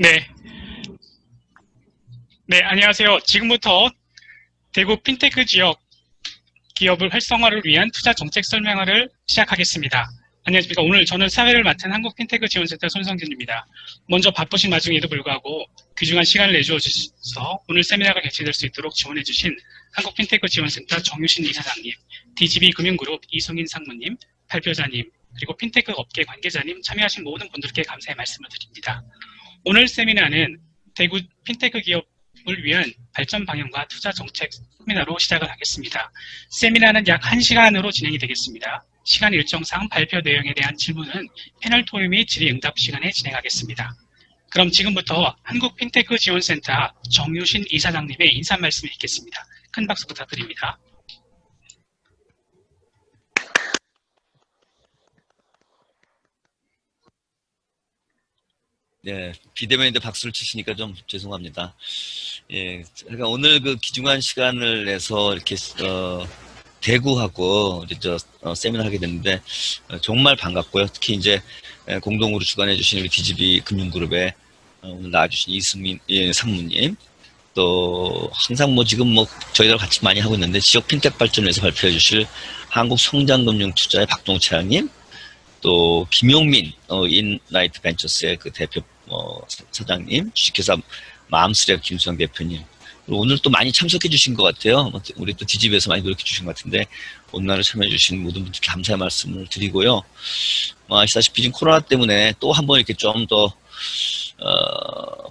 네, 네, 안녕하세요. 지금부터 대구 핀테크 지역 기업을 활성화를 위한 투자 정책 설명회를 시작하겠습니다. 안녕하십니까. 오늘 저는 사회를 맡은 한국 핀테크 지원센터 손성진입니다. 먼저 바쁘신 와중에도 불구하고 귀중한 시간을 내주셔서 오늘 세미나가 개최될 수 있도록 지원해주신 한국 핀테크 지원센터 정유신 이사장님, DGB 금융그룹 이승인 상무님, 발표자님, 그리고 핀테크 업계 관계자님 참여하신 모든 분들께 감사의 말씀을 드립니다. 오늘 세미나는 대구 핀테크 기업을 위한 발전 방향과 투자 정책 세미나로 시작을 하겠습니다. 세미나는 약 1시간으로 진행이 되겠습니다. 시간 일정상 발표 내용에 대한 질문은 패널 토의 및 질의응답 시간에 진행하겠습니다. 그럼 지금부터 한국 핀테크 지원센터 정유신 이사장님의 인사 말씀을 읽겠습니다. 큰 박수 부탁드립니다. 네, 비대면인데 박수를 치시니까 좀 죄송합니다. 예, 그러니까 오늘 그 귀중한 시간을 내서 이렇게 대구하고 이제 세미나 하게 됐는데 정말 반갑고요. 특히 이제 공동으로 주관해 주신 우리 DGB 금융그룹에 오늘 나와주신 이승민 상무님, 또 항상 뭐 지금 뭐 저희들 같이 많이 하고 있는데 지역 핀텍 발전을 위해서 발표해 주실 한국성장금융투자의 박동채님, 또 김용민 인라이트 벤처스의 그 대표 사장님, 주식회사 마음스랩 김수영 대표님, 오늘 또 많이 참석해 주신 것 같아요. 우리 또 DGB에서 많이 노력해 주신 것 같은데 오늘 참여해 주신 모든 분들께 감사의 말씀을 드리고요. 아시다시피 지금 코로나 때문에 또 한 번 이렇게 좀 더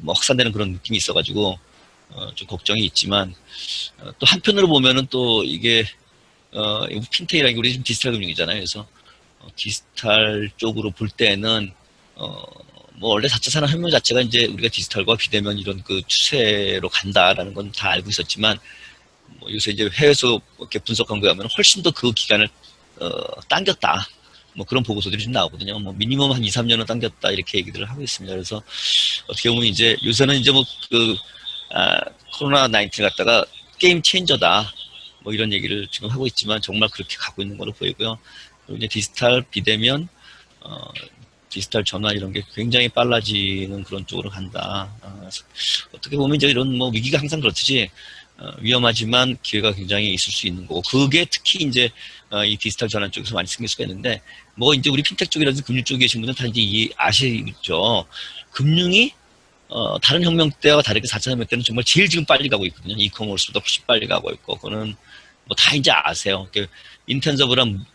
확산되는 그런 느낌이 있어가지고 좀 걱정이 있지만 또 한편으로 보면은 또 이게 핀테이라는 게 우리 지금 디지털 금융이잖아요. 그래서 디지털 쪽으로 볼 때는 뭐 원래 4차 산업혁명 자체가 이제 우리가 디지털과 비대면 이런 그 추세로 간다라는 건 다 알고 있었지만 뭐 요새 이제 해외에서 이렇게 분석한 거에 하면 훨씬 더 그 기간을 당겼다. 뭐 그런 보고서들이 좀 나오거든요. 뭐 미니멈 한 2, 3년은 당겼다 이렇게 얘기들을 하고 있습니다. 그래서 어떻게 보면 이제 요새는 이제 뭐 코로나 19 갖다가 게임 체인저다. 뭐 이런 얘기를 지금 하고 있지만 정말 그렇게 가고 있는 걸로 보이고요. 그리고 이제 디지털 비대면 디지털 전환 이런 게 굉장히 빨라지는 그런 쪽으로 간다. 어떻게 보면 이제 이런 뭐 위기가 항상 그렇듯이 위험하지만 기회가 굉장히 있을 수 있는 거고, 그게 특히 이제 이 디지털 전환 쪽에서 많이 생길 수가 있는데, 뭐 이제 우리 핀텍 쪽이라든지 금융 쪽에 계신 분들은 다 이제 아시죠. 금융이 다른 혁명 때와 다르게 4차 혁명 때는 정말 제일 지금 빨리 가고 있거든요. 이커머스보다 훨씬 빨리 가고 있고, 그거는 뭐 다 이제 아세요. 인텐서블한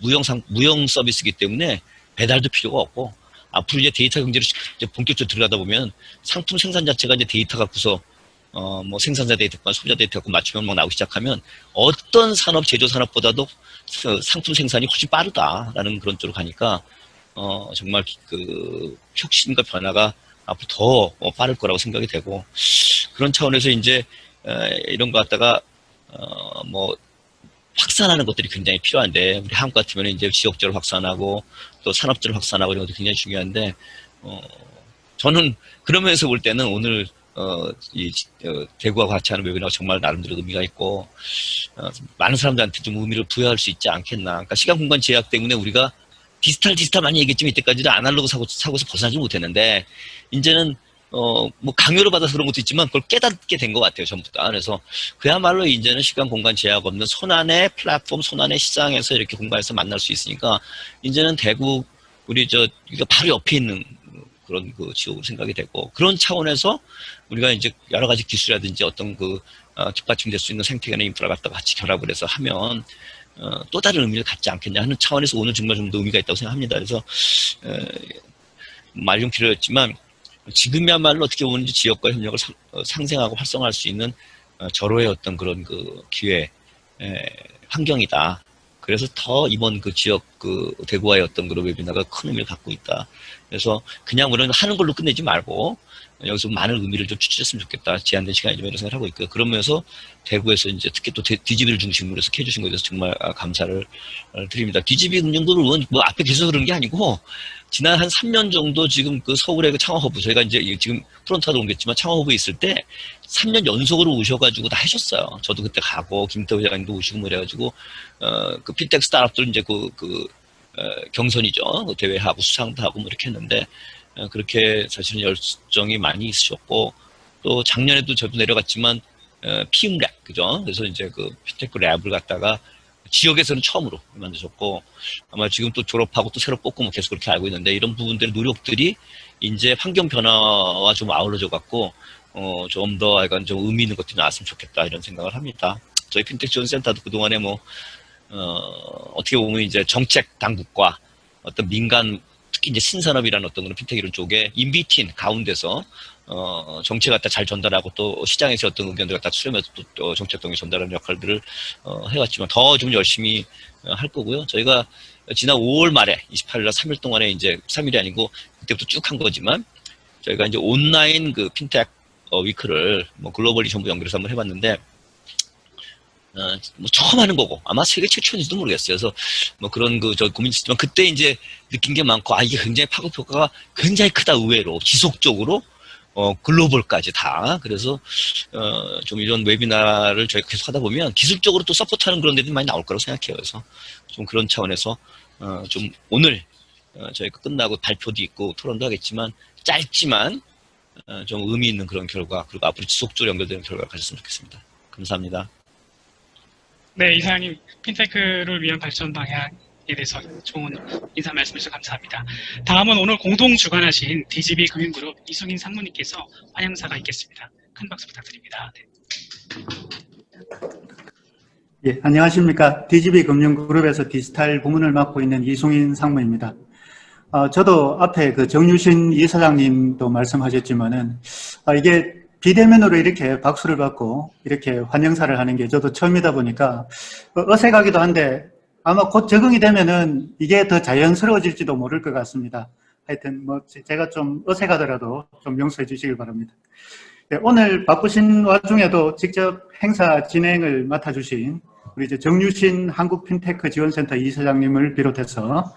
무형 서비스이기 때문에 배달도 필요가 없고, 앞으로 이제 데이터 경제로 이제 본격적으로 들어가다 보면 상품 생산 자체가 이제 데이터 갖고서 뭐 생산자 데이터과 소비자 데이터 갖고 맞춤형 막 나오기 시작하면 어떤 산업, 제조 산업보다도 상품 생산이 훨씬 빠르다라는 그런 쪽으로 가니까 정말 그 혁신과 변화가 앞으로 더 빠를 거라고 생각이 되고, 그런 차원에서 이제 이런 거 갖다가 뭐 확산하는 것들이 굉장히 필요한데, 우리 한국 같으면 이제 지역적으로 확산하고 또 산업적으로 확산하고 이런 것도 굉장히 중요한데, 저는 그러면서 볼 때는 오늘 대구와 같이 하는 웨비나가 정말 나름대로 의미가 있고 많은 사람들한테 좀 의미를 부여할 수 있지 않겠나. 그러니까 시간 공간 제약 때문에 우리가 디지털 많이 얘기했지만 이때까지는 아날로그 사고에서 벗어나지 못했는데, 이제는 뭐 강요를 받아서 그런 것도 있지만 그걸 깨닫게 된 것 같아요, 전부 다. 그래서 그야말로 이제는 시간 공간 제약 없는 손안의 플랫폼, 손안의 시장에서 이렇게 공간에서 만날 수 있으니까 이제는 대구 우리 이거 바로 옆에 있는 그런 그 지역으로 생각이 되고, 그런 차원에서 우리가 이제 여러 가지 기술이라든지 어떤 뒷받침될 수 있는 생태계나 인프라 갖다가 같이 결합을 해서 하면 또 다른 의미를 갖지 않겠냐 하는 차원에서 오늘 정말 좀 더 의미가 있다고 생각합니다. 그래서 말 좀 길어졌지만 지금이야말로 어떻게 보면 지역과 협력을 상생하고 활성화할 수 있는 절호의 어떤 그런 그 기회 환경이다. 그래서 더 이번 그 지역 대구와의 어떤 그런 웨비나가 큰 의미를 갖고 있다. 그래서 그냥 우리는 하는 걸로 끝내지 말고 여기서 많은 의미를 좀 추출했으면 좋겠다. 제한된 시간이지만 이런 생각을 하고 있고요. 그러면서 대구에서 이제 특히 또 DGB를 중심으로 해서 해주신 것에 대해서 정말 감사를 드립니다. DGB 금융그룹은 뭐 앞에 계속 그런 게 아니고 지난 한 3년 정도 지금 그 서울의 그 창업허브, 저희가 이제 지금 프론트하도 옮겼지만 창업허브에 있을 때 3년 연속으로 오셔가지고 다 하셨어요. 저도 그때 가고 김태호 회장님도 오시고 뭐 이래가지고 그 핀텍 스타트업들 이제 경선이죠. 대회하고 수상도 하고 뭐 이렇게 했는데 그렇게 사실은 열정이 많이 있으셨고, 또 작년에도 저도 내려갔지만 피움랩, 그죠? 그래서 이제 그 핀테크 랩을 갖다가 지역에서는 처음으로 만드셨고, 아마 지금 또 졸업하고 또 새로 뽑고 뭐 계속 그렇게 알고 있는데, 이런 부분들의 노력들이 이제 환경 변화와 좀 아우러져 갖고 좀 더 약간 좀 의미 있는 것들이 나왔으면 좋겠다, 이런 생각을 합니다. 저희 핀테크 지원센터도 그동안에 뭐 어떻게 보면 이제 정책 당국과 어떤 민간, 특히 이제 신산업이라는 어떤 그런 핀테크 이런 쪽에 인비틴 가운데서 정책 갖다 잘 전달하고, 또 시장에서 어떤 의견들 갖다 수렴해서 또 정책 동에 전달하는 역할들을 해왔지만, 더 좀 열심히 할 거고요. 저희가 지난 5월 말에 28일 날 3일 동안에 이제 3일이 아니고 그때부터 쭉 한 거지만, 저희가 이제 온라인 그 핀테크 위크를 뭐 글로벌리 전부 연결해서 한번 해봤는데, 뭐 처음 하는 거고 아마 세계 최초인지도 모르겠어요. 그래서 뭐 그런 저 고민이 있지만, 그때 이제 느낀 게 많고, 이게 굉장히 파급 효과가 굉장히 크다, 의외로 지속적으로 글로벌까지 다. 그래서 좀 이런 웨비나를 저희가 계속 하다 보면 기술적으로 또 서포트하는 그런 데도 많이 나올 거라고 생각해요. 그래서 좀 그런 차원에서 좀 오늘 저희가 끝나고 발표도 있고 토론도 하겠지만, 짧지만 좀 의미 있는 그런 결과, 그리고 앞으로 지속적으로 연결되는 결과를 가졌으면 좋겠습니다. 감사합니다. 네, 이사장님, 핀테크를 위한 발전 방향에 대해서 좋은 인사 말씀 주셔서 감사합니다. 다음은 오늘 공동 주관하신 DGB 금융그룹 이승인 상무님께서 환영사가 있겠습니다. 큰 박수 부탁드립니다. 네. 예, 안녕하십니까. DGB 금융그룹에서 디지털 부문을 맡고 있는 이승인 상무입니다. 저도 앞에 그 정유신 이사장님도 말씀하셨지만은, 이게 비대면으로 이렇게 박수를 받고 이렇게 환영사를 하는 게 저도 처음이다 보니까 어색하기도 한데, 아마 곧 적응이 되면은 이게 더 자연스러워질지도 모를 것 같습니다. 하여튼 뭐 제가 좀 어색하더라도 좀 용서해 주시길 바랍니다. 네, 오늘 바쁘신 와중에도 직접 행사 진행을 맡아주신 우리 이제 정유신 한국핀테크 지원센터 이사장님을 비롯해서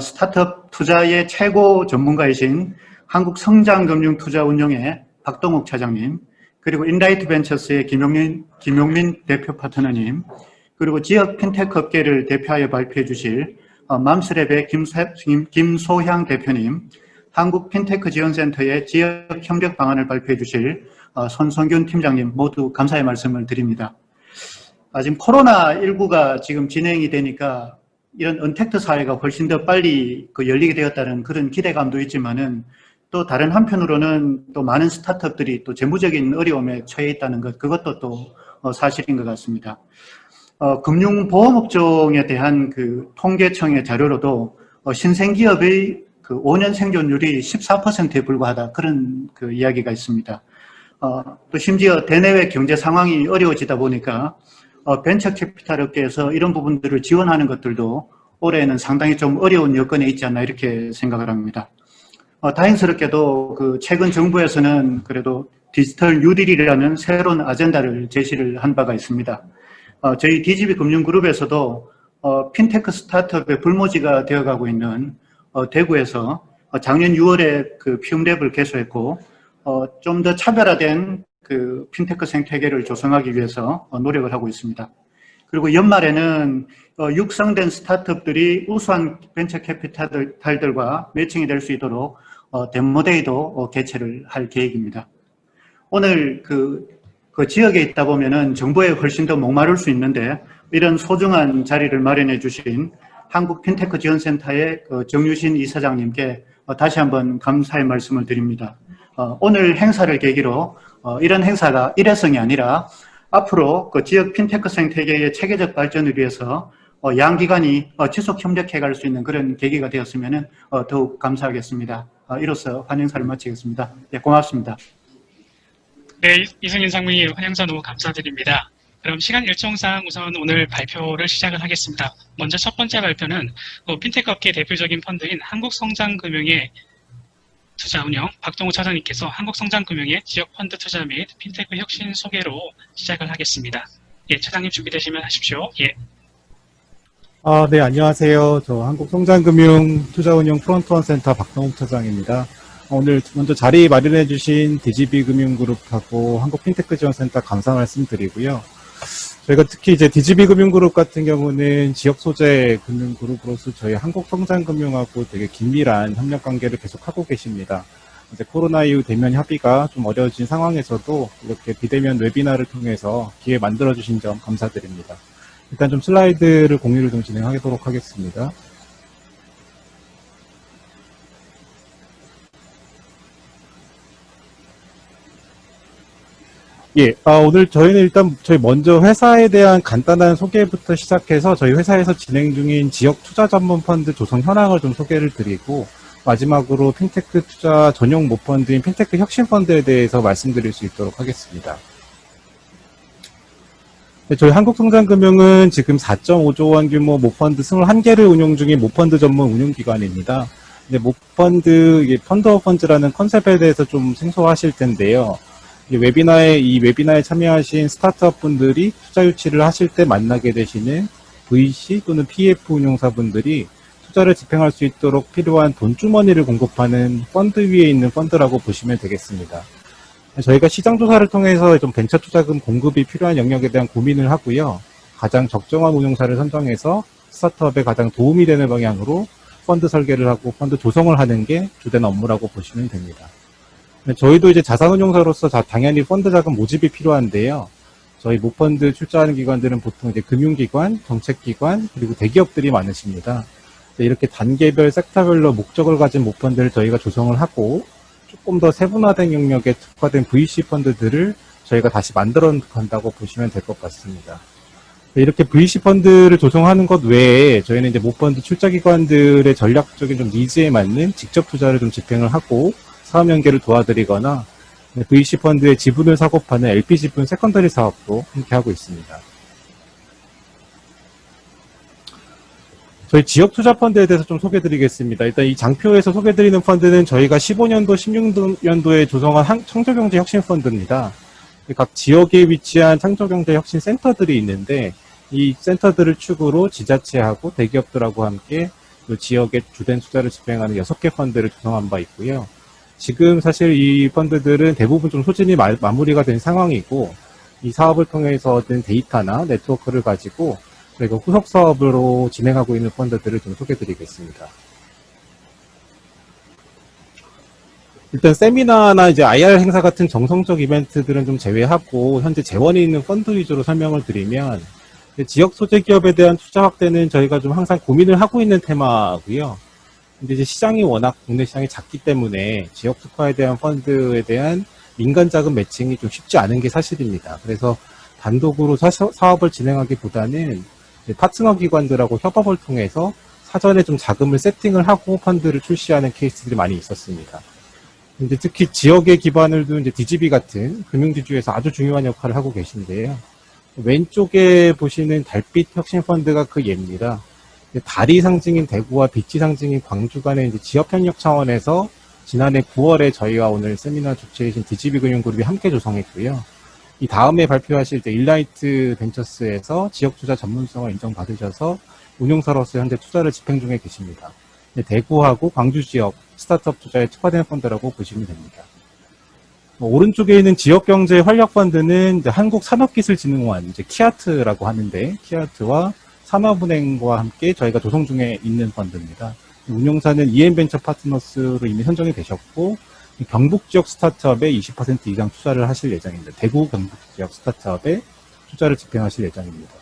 스타트업 투자의 최고 전문가이신 한국성장금융투자운용의 박동욱 차장님, 그리고 인라이트 벤처스의 김용민 대표 파트너님, 그리고 지역 핀테크 업계를 대표하여 발표해 주실 맘스랩의 김소향 대표님, 한국 핀테크 지원센터의 지역 협력 방안을 발표해 주실 손성균 팀장님, 모두 감사의 말씀을 드립니다. 지금 코로나19가 지금 진행이 되니까 이런 언택트 사회가 훨씬 더 빨리 열리게 되었다는 그런 기대감도 있지만은, 또 다른 한편으로는 또 많은 스타트업들이 또 재무적인 어려움에 처해 있다는 것, 그것도 또 사실인 것 같습니다. 금융보험업종에 대한 그 통계청의 자료로도 신생기업의 그 5년 생존율이 14%에 불과하다, 그런 그 이야기가 있습니다. 또 심지어 대내외 경제 상황이 어려워지다 보니까 벤처 캐피탈 업계에서 이런 부분들을 지원하는 것들도 올해는 상당히 좀 어려운 여건에 있지 않나, 이렇게 생각을 합니다. 다행스럽게도 그 최근 정부에서는 그래도 디지털 뉴딜이라는 새로운 아젠다를 제시를 한 바가 있습니다. 저희 DGB 금융그룹에서도 핀테크 스타트업의 불모지가 되어가고 있는 대구에서 작년 6월에 그 피움랩을 개소했고, 좀 더 차별화된 그 핀테크 생태계를 조성하기 위해서 노력을 하고 있습니다. 그리고 연말에는 육성된 스타트업들이 우수한 벤처 캐피탈들과 매칭이 될 수 있도록 데모데이도 개최를 할 계획입니다. 오늘 그 지역에 있다 보면은 정보에 훨씬 더 목마를 수 있는데, 이런 소중한 자리를 마련해 주신 한국 핀테크 지원센터의 정유신 이사장님께 다시 한번 감사의 말씀을 드립니다. 오늘 행사를 계기로 이런 행사가 일회성이 아니라 앞으로 그 지역 핀테크 생태계의 체계적 발전을 위해서 양기관이 지속 협력해 갈 수 있는 그런 계기가 되었으면 더욱 감사하겠습니다. 이로써 환영사를 마치겠습니다. 네, 고맙습니다. 네, 이승인 상무님 환영사 너무 감사드립니다. 그럼 시간 일정상 우선 오늘 발표를 시작을 하겠습니다. 먼저 첫 번째 발표는 핀테크 업계 대표적인 펀드인 한국성장금융의 투자운영 박동우 차장님께서 한국성장금융의 지역 펀드 투자 및 핀테크 혁신 소개로 시작을 하겠습니다. 예, 차장님 준비되시면 하십시오. 예. 네, 안녕하세요. 저 한국성장금융 투자운용 프론트원 센터 박동욱 차장입니다. 오늘 먼저 자리 마련해 주신 DGB 금융그룹하고 한국핀테크 지원센터 감사 말씀드리고요. 저희가 특히 이제 DGB 금융그룹 같은 경우는 지역 소재 금융그룹으로서 저희 한국성장금융하고 되게 긴밀한 협력 관계를 계속 하고 계십니다. 이제 코로나 이후 대면 협의가 좀 어려워진 상황에서도 이렇게 비대면 웨비나를 통해서 기회 만들어주신 점 감사드립니다. 일단 좀 슬라이드를 공유를 좀 진행하도록 하겠습니다. 예, 오늘 저희는 일단 저희 먼저 회사에 대한 간단한 소개부터 시작해서 저희 회사에서 진행 중인 지역 투자 전문 펀드 조성 현황을 좀 소개를 드리고 마지막으로 핀테크 투자 전용 모펀드인 핀테크 혁신 펀드에 대해서 말씀드릴 수 있도록 하겠습니다. 네, 저희 한국성장금융은 지금 4.5조 원 규모 모펀드 21개를 운용 중인 모펀드 전문 운용기관입니다. 근데 모펀드, 펀드 오브 펀드라는 컨셉에 대해서 좀 생소하실 텐데요. 이 웨비나에 참여하신 스타트업 분들이 투자 유치를 하실 때 만나게 되시는 VC 또는 PF 운용사분들이 투자를 집행할 수 있도록 필요한 돈주머니를 공급하는 펀드 위에 있는 펀드라고 보시면 되겠습니다. 저희가 시장 조사를 통해서 좀 벤처 투자금 공급이 필요한 영역에 대한 고민을 하고요. 가장 적정한 운용사를 선정해서 스타트업에 가장 도움이 되는 방향으로 펀드 설계를 하고 펀드 조성을 하는 게 주된 업무라고 보시면 됩니다. 저희도 이제 자산운용사로서 당연히 펀드 자금 모집이 필요한데요. 저희 모펀드 출자하는 기관들은 보통 이제 금융기관, 정책기관, 그리고 대기업들이 많으십니다. 이렇게 단계별, 섹터별로 목적을 가진 모펀드를 저희가 조성을 하고 조금 더 세분화된 영역에 특화된 VC 펀드들을 저희가 다시 만들어 간다고 보시면 될 것 같습니다. 이렇게 VC 펀드를 조성하는 것 외에 저희는 이제 모펀드 출자기관들의 전략적인 좀 니즈에 맞는 직접 투자를 좀 집행을 하고 사업 연계를 도와드리거나 VC 펀드의 지분을 사고 파는 LP 지분 세컨더리 사업도 함께 하고 있습니다. 저희 지역 투자 펀드에 대해서 좀 소개드리겠습니다. 일단 이 장표에서 소개드리는 펀드는 저희가 15년도, 16년도에 조성한 창조경제 혁신 펀드입니다. 각 지역에 위치한 창조경제 혁신 센터들이 있는데 이 센터들을 축으로 지자체하고 대기업들하고 함께 그 지역의 주된 투자를 집행하는 6개 펀드를 조성한 바 있고요. 지금 사실 이 펀드들은 대부분 좀 소진이 마무리가 된 상황이고 이 사업을 통해서 얻은 데이터나 네트워크를 가지고 저희가 후속 사업으로 진행하고 있는 펀드들을 좀 소개드리겠습니다. 일단 세미나나 이제 IR 행사 같은 정성적 이벤트들은 좀 제외하고 현재 재원이 있는 펀드 위주로 설명을 드리면 지역 소재 기업에 대한 투자 확대는 저희가 좀 항상 고민을 하고 있는 테마고요. 근데 이제 시장이 워낙 국내 시장이 작기 때문에 지역 특화에 대한 펀드에 대한 민간 자금 매칭이 좀 쉽지 않은 게 사실입니다. 그래서 단독으로 사업을 진행하기보다는 파트너 기관들하고 협업을 통해서 사전에 좀 자금을 세팅을 하고 펀드를 출시하는 케이스들이 많이 있었습니다. 근데 특히 지역에 기반을 둔 이제 DGB 같은 금융지주에서 아주 중요한 역할을 하고 계신데요. 왼쪽에 보시는 달빛 혁신 펀드가 그 예입니다. 달이 상징인 대구와 빛이 상징인 광주 간의 이제 지역 협력 차원에서 지난해 9월에 저희와 오늘 세미나 주최이신 DGB 금융그룹이 함께 조성했고요. 이 다음에 발표하실 때 일라이트 벤처스에서 지역 투자 전문성을 인정받으셔서 운용사로서 현재 투자를 집행 중에 계십니다. 대구하고 광주 지역 스타트업 투자에 특화된 펀드라고 보시면 됩니다. 오른쪽에 있는 지역경제 활력 펀드는 이제 한국산업기술진흥원, 이제 키아트라고 하는데 키아트와 산업은행과 함께 저희가 조성 중에 있는 펀드입니다. 운용사는 EM벤처 파트너스로 이미 선정이 되셨고 경북 지역 스타트업에 20% 이상 투자를 하실 예정입니다. 대구 경북 지역 스타트업에 투자를 집행하실 예정입니다.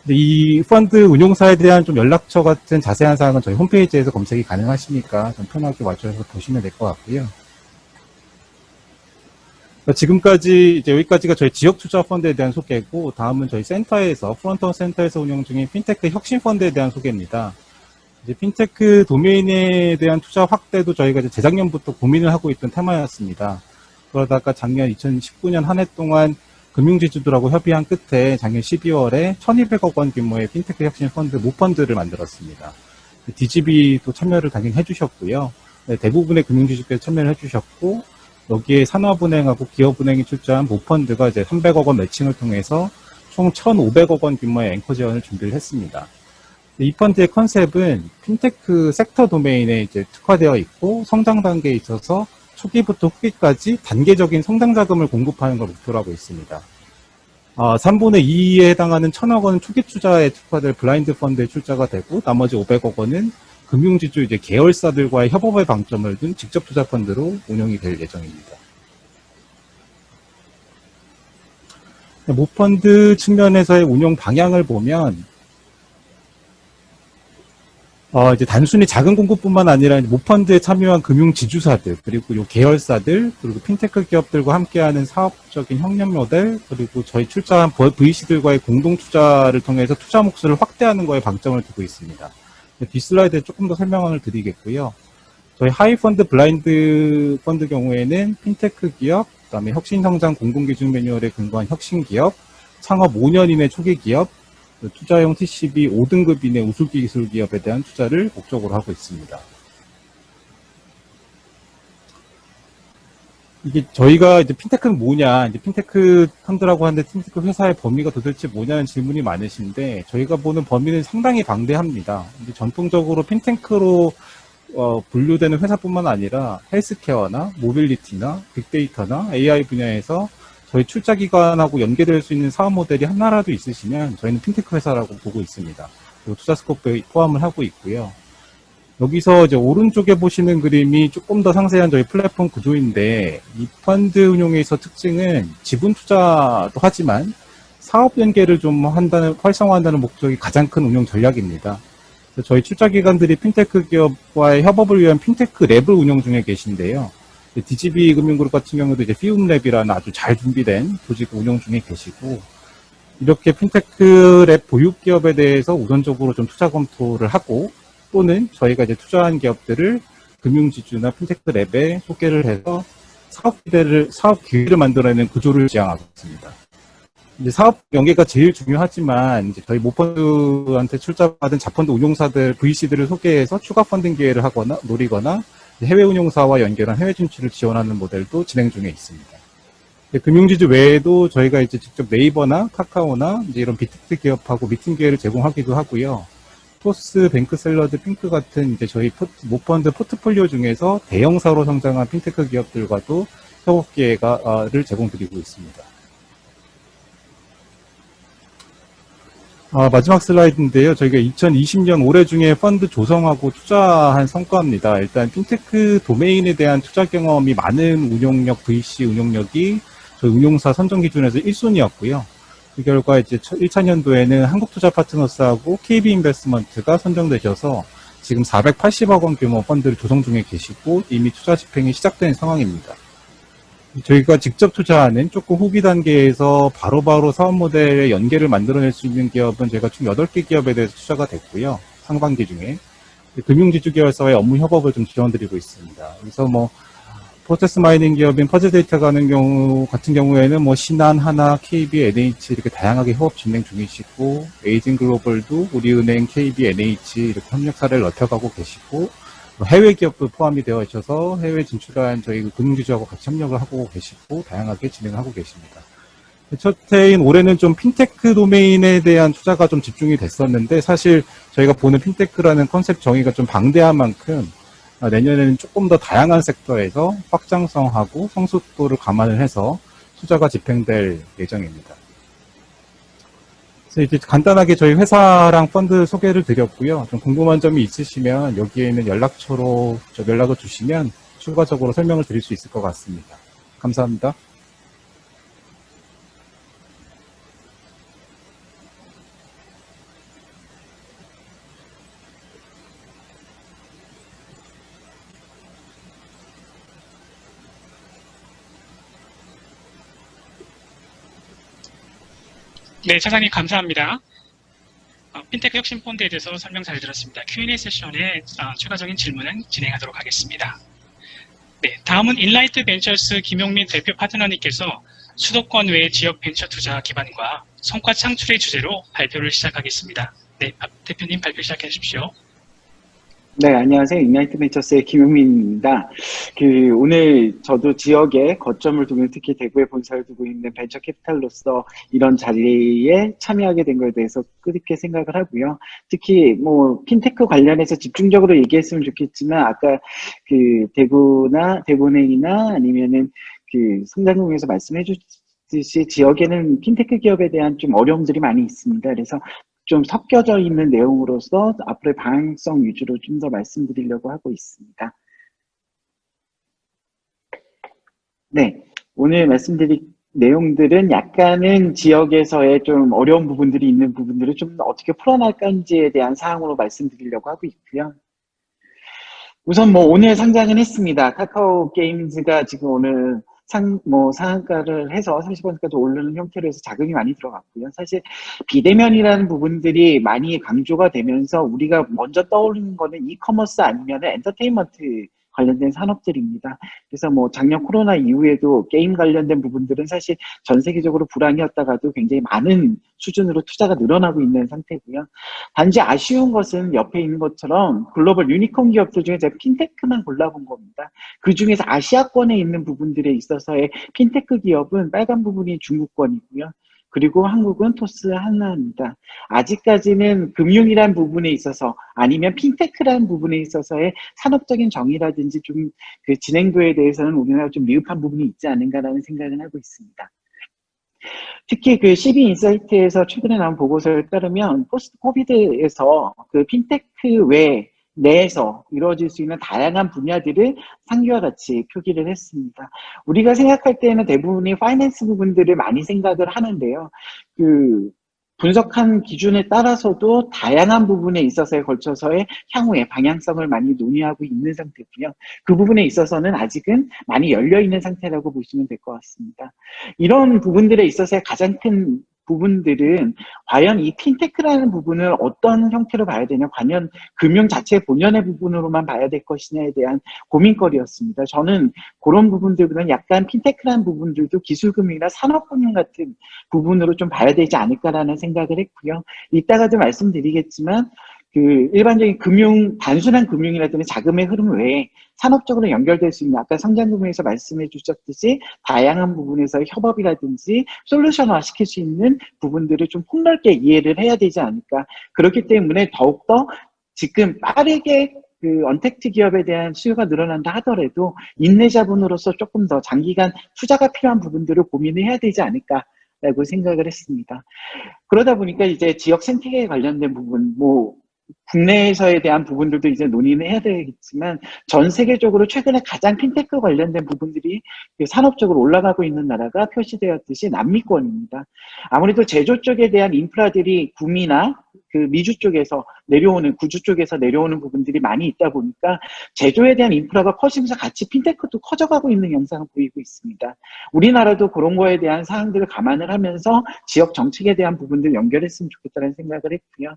근데 이 펀드 운용사에 대한 좀 연락처 같은 자세한 사항은 저희 홈페이지에서 검색이 가능하시니까 좀 편하게 와주셔서 보시면 될 것 같고요. 지금까지 이제 여기까지가 저희 지역 투자 펀드에 대한 소개고 다음은 저희 센터에서 프론트원 센터에서 운영 중인 핀테크 혁신 펀드에 대한 소개입니다. 이제 핀테크 도메인에 대한 투자 확대도 저희가 이제 재작년부터 고민을 하고 있던 테마였습니다. 그러다가 작년 2019년 한 해 동안 금융지주들하고 협의한 끝에 작년 12월에 1,200억 원 규모의 핀테크 혁신 펀드 모펀드를 만들었습니다. DGB도 참여를 당연히 해주셨고요. 대부분의 금융지주께서 참여를 해주셨고 여기에 산업은행하고 기업은행이 출자한 모펀드가 이제 300억 원 매칭을 통해서 총 1,500억 원 규모의 앵커 지원을 준비를 했습니다. 이 펀드의 컨셉은 핀테크 섹터 도메인에 이제 특화되어 있고 성장 단계에 있어서 초기부터 후기까지 단계적인 성장 자금을 공급하는 걸 목표로 하고 있습니다. 3분의 2에 해당하는 1,000억 원은 초기 투자에 특화될 블라인드 펀드에 출자가 되고, 나머지 500억 원은 금융지주 이제 계열사들과의 협업에 방점을 둔 직접 투자 펀드로 운영이 될 예정입니다. 모펀드 측면에서의 운용 방향을 보면, 이제 단순히 작은 공급뿐만 아니라 모펀드에 참여한 금융 지주사들, 그리고 요 계열사들, 그리고 핀테크 기업들과 함께하는 사업적인 협력 모델, 그리고 저희 출자한 VC들과의 공동 투자를 통해서 투자 목수를 확대하는 거에 방점을 두고 있습니다. 뒷슬라이드에 조금 더 설명을 드리겠고요. 저희 하이펀드 블라인드 펀드 경우에는 핀테크 기업, 그다음에 혁신성장 공동기준 매뉴얼에 근거한 혁신기업, 창업 5년 이내 초기 기업, 투자용 TCB 5등급 이내 우수기 기술 기업에 대한 투자를 목적으로 하고 있습니다. 이게 저희가 이제 핀테크는 뭐냐, 이제 핀테크 펀드라고 하는데 핀테크 회사의 범위가 도대체 뭐냐는 질문이 많으신데, 저희가 보는 범위는 상당히 방대합니다. 이제 전통적으로 핀테크로 분류되는 회사뿐만 아니라 헬스케어나 모빌리티나 빅데이터나 AI 분야에서 저희 출자 기관하고 연계될 수 있는 사업 모델이 하나라도 있으시면 저희는 핀테크 회사라고 보고 있습니다. 그리고 투자 스코프에 포함을 하고 있고요. 여기서 이제 오른쪽에 보시는 그림이 조금 더 상세한 저희 플랫폼 구조인데, 이 펀드 운용에서 특징은 지분 투자도 하지만 사업 연계를 좀 활성화한다는 목적이 가장 큰 운용 전략입니다. 그래서 저희 출자 기관들이 핀테크 기업과의 협업을 위한 핀테크 랩을 운영 중에 계신데요. DGB 금융그룹 같은 경우도 이제 피움랩이라는 아주 잘 준비된 조직을 운영 중에 계시고, 이렇게 핀테크 랩 보육 기업에 대해서 우선적으로 좀 투자 검토를 하고, 또는 저희가 이제 투자한 기업들을 금융지주나 핀테크 랩에 소개를 해서 사업 기회를 만들어내는 구조를 지향하고 있습니다. 이제 사업 연계가 제일 중요하지만, 이제 저희 모펀드한테 출자받은 자펀드 운용사들, VC들을 소개해서 추가 펀딩 기회를 노리거나, 해외 운용사와 연결한 해외 진출을 지원하는 모델도 진행 중에 있습니다. 금융지주 외에도 저희가 이제 직접 네이버나 카카오나 이제 이런 빅테크 기업하고 미팅 기회를 제공하기도 하고요. 토스, 뱅크샐러드, 핑크 같은 이제 저희 모펀드 포트폴리오 중에서 대형사로 성장한 핀테크 기업들과도 협업 기회를 제공드리고 있습니다. 마지막 슬라이드인데요. 저희가 2020년 올해 중에 펀드 조성하고 투자한 성과입니다. 일단 핀테크 도메인에 대한 투자 경험이 많은 운용력, VC 운용력이 저희 운용사 선정 기준에서 1순위였고요. 그 결과 이제 1차년도에는 한국투자파트너스하고 KB인베스트먼트가 선정되셔서 지금 480억 원 규모 펀드를 조성 중에 계시고 이미 투자 집행이 시작된 상황입니다. 저희가 직접 투자하는 조금 후기 단계에서 바로바로 사업 모델의 연계를 만들어낼 수 있는 기업은 저희가 총 8개 기업에 대해서 투자가 됐고요. 상반기 중에. 금융지주 계열사와의 업무 협업을 좀 지원드리고 있습니다. 그래서 프로세스 마이닝 기업인 퍼즐데이터 같은 경우에는 신한, 하나, KB, NH 이렇게 다양하게 협업 진행 중이시고, 에이징 글로벌도 우리은행, KB, NH 이렇게 협력 사례를 넓혀가고 계시고, 해외 기업도 포함이 되어 있어서 해외 진출한 저희 금융지주하고 같이 협력을 하고 계시고 다양하게 진행하고 계십니다. 첫 해인 올해는 좀 핀테크 도메인에 대한 투자가 좀 집중이 됐었는데, 사실 저희가 보는 핀테크라는 컨셉 정의가 좀 방대한 만큼 내년에는 조금 더 다양한 섹터에서 확장성하고 성숙도를 감안을 해서 투자가 집행될 예정입니다. 그래서 이제 간단하게 저희 회사랑 펀드 소개를 드렸고요. 좀 궁금한 점이 있으시면 여기에 있는 연락처로 연락을 주시면 추가적으로 설명을 드릴 수 있을 것 같습니다. 감사합니다. 네, 차장님 감사합니다. 핀테크 혁신 펀드에 대해서 설명 잘 들었습니다. Q&A 세션에 추가적인 질문은 진행하도록 하겠습니다. 네, 다음은 인라이트 벤처스 김용민 대표 파트너님께서 수도권 외 지역 벤처 투자 기반과 성과 창출의 주제로 발표를 시작하겠습니다. 네, 대표님 발표 시작해 주십시오. 네, 안녕하세요. 인라이트 벤처스의 김용민입니다. 오늘 저도 지역에 거점을 두고 특히 대구에 본사를 두고 있는 벤처 캐피탈로서 이런 자리에 참여하게 된 것에 대해서 뜻깊게 생각을 하고요. 특히 핀테크 관련해서 집중적으로 얘기했으면 좋겠지만 아까 대구은행이나 아니면은 성장국에서 말씀해 말씀하셨듯이 지역에는 핀테크 기업에 대한 좀 어려움들이 많이 있습니다. 그래서 좀 섞여져 있는 내용으로서 앞으로의 방향성 위주로 좀 더 말씀드리려고 하고 있습니다. 네, 오늘 말씀드릴 내용들은 약간은 지역에서의 좀 어려운 부분들이 있는 부분들을 좀 어떻게 풀어나갈지에 대한 사항으로 말씀드리려고 하고 있고요. 우선 뭐 오늘 상장은 했습니다. 카카오 게임즈가 지금 오늘 상한가를 해서 30%까지 오르는 형태로 해서 자금이 많이 들어갔고요. 사실 비대면이라는 부분들이 많이 강조가 되면서 우리가 먼저 떠오르는 거는 이커머스 아니면 엔터테인먼트 관련된 산업들입니다. 그래서 뭐 작년 코로나 이후에도 게임 관련된 부분들은 사실 전 세계적으로 불황이었다가도 굉장히 많은 수준으로 투자가 늘어나고 있는 상태고요. 단지 아쉬운 것은 옆에 있는 것처럼 글로벌 유니콘 기업들 중에 제가 핀테크만 골라본 겁니다. 그 중에서 아시아권에 있는 부분들에 있어서의 핀테크 기업은 빨간 부분이 중국권이고요. 그리고 한국은 토스 하나입니다. 아직까지는 금융이란 부분에 있어서 아니면 핀테크라는 부분에 있어서의 산업적인 정의라든지 좀 그 진행도에 대해서는 우리나라 좀 미흡한 부분이 있지 않은가라는 생각을 하고 있습니다. 특히 그 CB인사이트에서 최근에 나온 보고서에 따르면 포스트 코비드에서 그 핀테크 내에서 이루어질 수 있는 다양한 분야들을 상규와 같이 표기를 했습니다. 우리가 생각할 때는 대부분이 파이낸스 부분들을 많이 생각을 하는데요. 그 분석한 기준에 따라서도 다양한 부분에 있어서에 걸쳐서의 향후의 방향성을 많이 논의하고 있는 상태고요. 그 부분에 있어서는 아직은 많이 열려있는 상태라고 보시면 될 것 같습니다. 이런 부분들에 있어서의 가장 큰 부분들은 과연 이 핀테크라는 부분을 어떤 형태로 봐야 되냐, 과연 금융 자체 본연의 부분으로만 봐야 될 것이냐에 대한 고민거리였습니다. 저는 그런 부분들보다는 약간 핀테크라는 부분들도 기술금융이나 산업금융 같은 부분으로 좀 봐야 되지 않을까라는 생각을 했고요. 이따가도 말씀드리겠지만 그 일반적인 단순한 금융이라든지 자금의 흐름 외에 산업적으로 연결될 수 있는 아까 성장금융에서 말씀해 주셨듯이 다양한 부분에서 협업이라든지 솔루션화 시킬 수 있는 부분들을 좀 폭넓게 이해를 해야 되지 않을까. 그렇기 때문에 더욱더 지금 빠르게 그 언택트 기업에 대한 수요가 늘어난다 하더라도 인내 자본으로서 조금 더 장기간 투자가 필요한 부분들을 고민을 해야 되지 않을까라고 생각을 했습니다. 그러다 보니까 이제 지역 생태계에 관련된 부분, 국내에서에 대한 부분들도 이제 논의는 해야 되겠지만 전 세계적으로 최근에 가장 핀테크 관련된 부분들이 산업적으로 올라가고 있는 나라가 표시되었듯이 남미권입니다. 아무래도 제조 쪽에 대한 인프라들이 구미나 그 미주 쪽에서 내려오는, 구주 쪽에서 내려오는 부분들이 많이 있다 보니까 제조에 대한 인프라가 커지면서 같이 핀테크도 커져가고 있는 양상을 보이고 있습니다. 우리나라도 그런 거에 대한 사항들을 감안을 하면서 지역 정책에 대한 부분들 연결했으면 좋겠다는 생각을 했고요.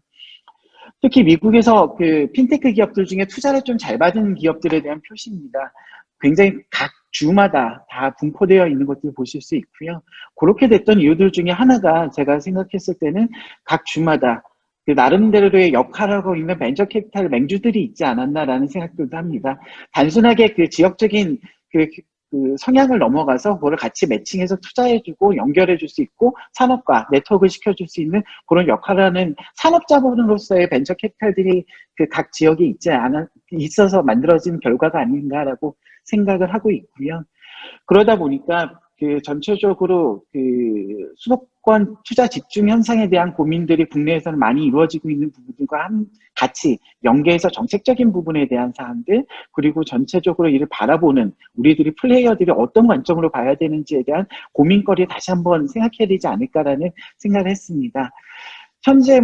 특히 미국에서 그 핀테크 기업들 중에 투자를 좀 잘 받은 기업들에 대한 표시입니다. 굉장히 각 주마다 다 분포되어 있는 것들을 보실 수 있고요. 그렇게 됐던 이유들 중에 하나가 제가 생각했을 때는 각 주마다 그 나름대로의 역할을 하고 있는 벤처 캐피탈 맹주들이 있지 않았나라는 생각들도 합니다. 단순하게 그 지역적인 그 성향을 넘어가서 그거를 같이 매칭해서 투자해주고 연결해줄 수 있고 산업과 네트워크를 시켜줄 수 있는 그런 역할을 하는 산업자본으로서의 벤처 캐피탈들이 그 각 지역에 있어서 만들어진 결과가 아닌가라고 생각을 하고 있고요. 그러다 보니까 그 전체적으로 그 수도권 투자 집중 현상에 대한 고민들이 국내에서는 많이 이루어지고 있는 부분들과 같이 연계해서 정책적인 부분에 대한 사항들, 그리고 전체적으로 이를 바라보는 우리들이 플레이어들이 어떤 관점으로 봐야 되는지에 대한 고민거리를 다시 한번 생각해야 되지 않을까라는 생각을 했습니다. 현재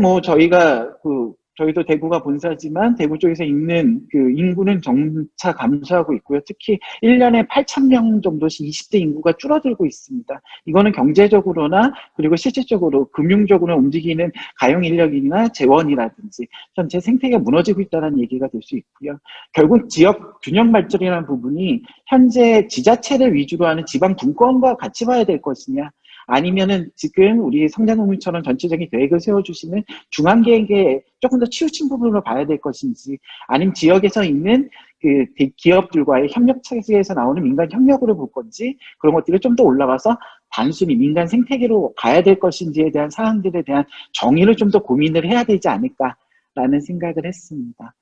저희도 대구가 본사지만 대구 쪽에서 있는 그 인구는 점차 감소하고 있고요. 특히 1년에 8,000명 정도씩 20대 인구가 줄어들고 있습니다. 이거는 경제적으로나 그리고 실질적으로 금융적으로 움직이는 가용 인력이나 재원이라든지 전체 생태계가 무너지고 있다는 얘기가 될 수 있고요. 결국 지역 균형 발전이라는 부분이 현재 지자체를 위주로 하는 지방 분권과 같이 봐야 될 것이냐, 아니면은 지금 우리 성장금융처럼 전체적인 계획을 세워주시는 중앙계획에 조금 더 치우친 부분으로 봐야 될 것인지, 아니면 지역에서 있는 그 기업들과의 협력 체계에서 나오는 민간 협력으로 볼 건지, 그런 것들을 좀 더 올라가서 단순히 민간 생태계로 가야 될 것인지에 대한 사항들에 대한 정의를 좀 더 고민을 해야 되지 않을까라는 생각을 했습니다.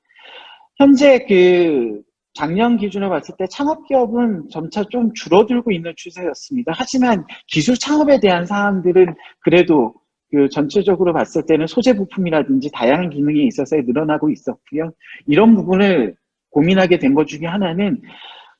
현재 작년 기준으로 봤을 때 창업기업은 점차 좀 줄어들고 있는 추세였습니다. 하지만 기술 창업에 대한 사항들은 그래도 그 전체적으로 봤을 때는 소재 부품이라든지 다양한 기능에 있어서 늘어나고 있었고요. 이런 부분을 고민하게 된 것 중에 하나는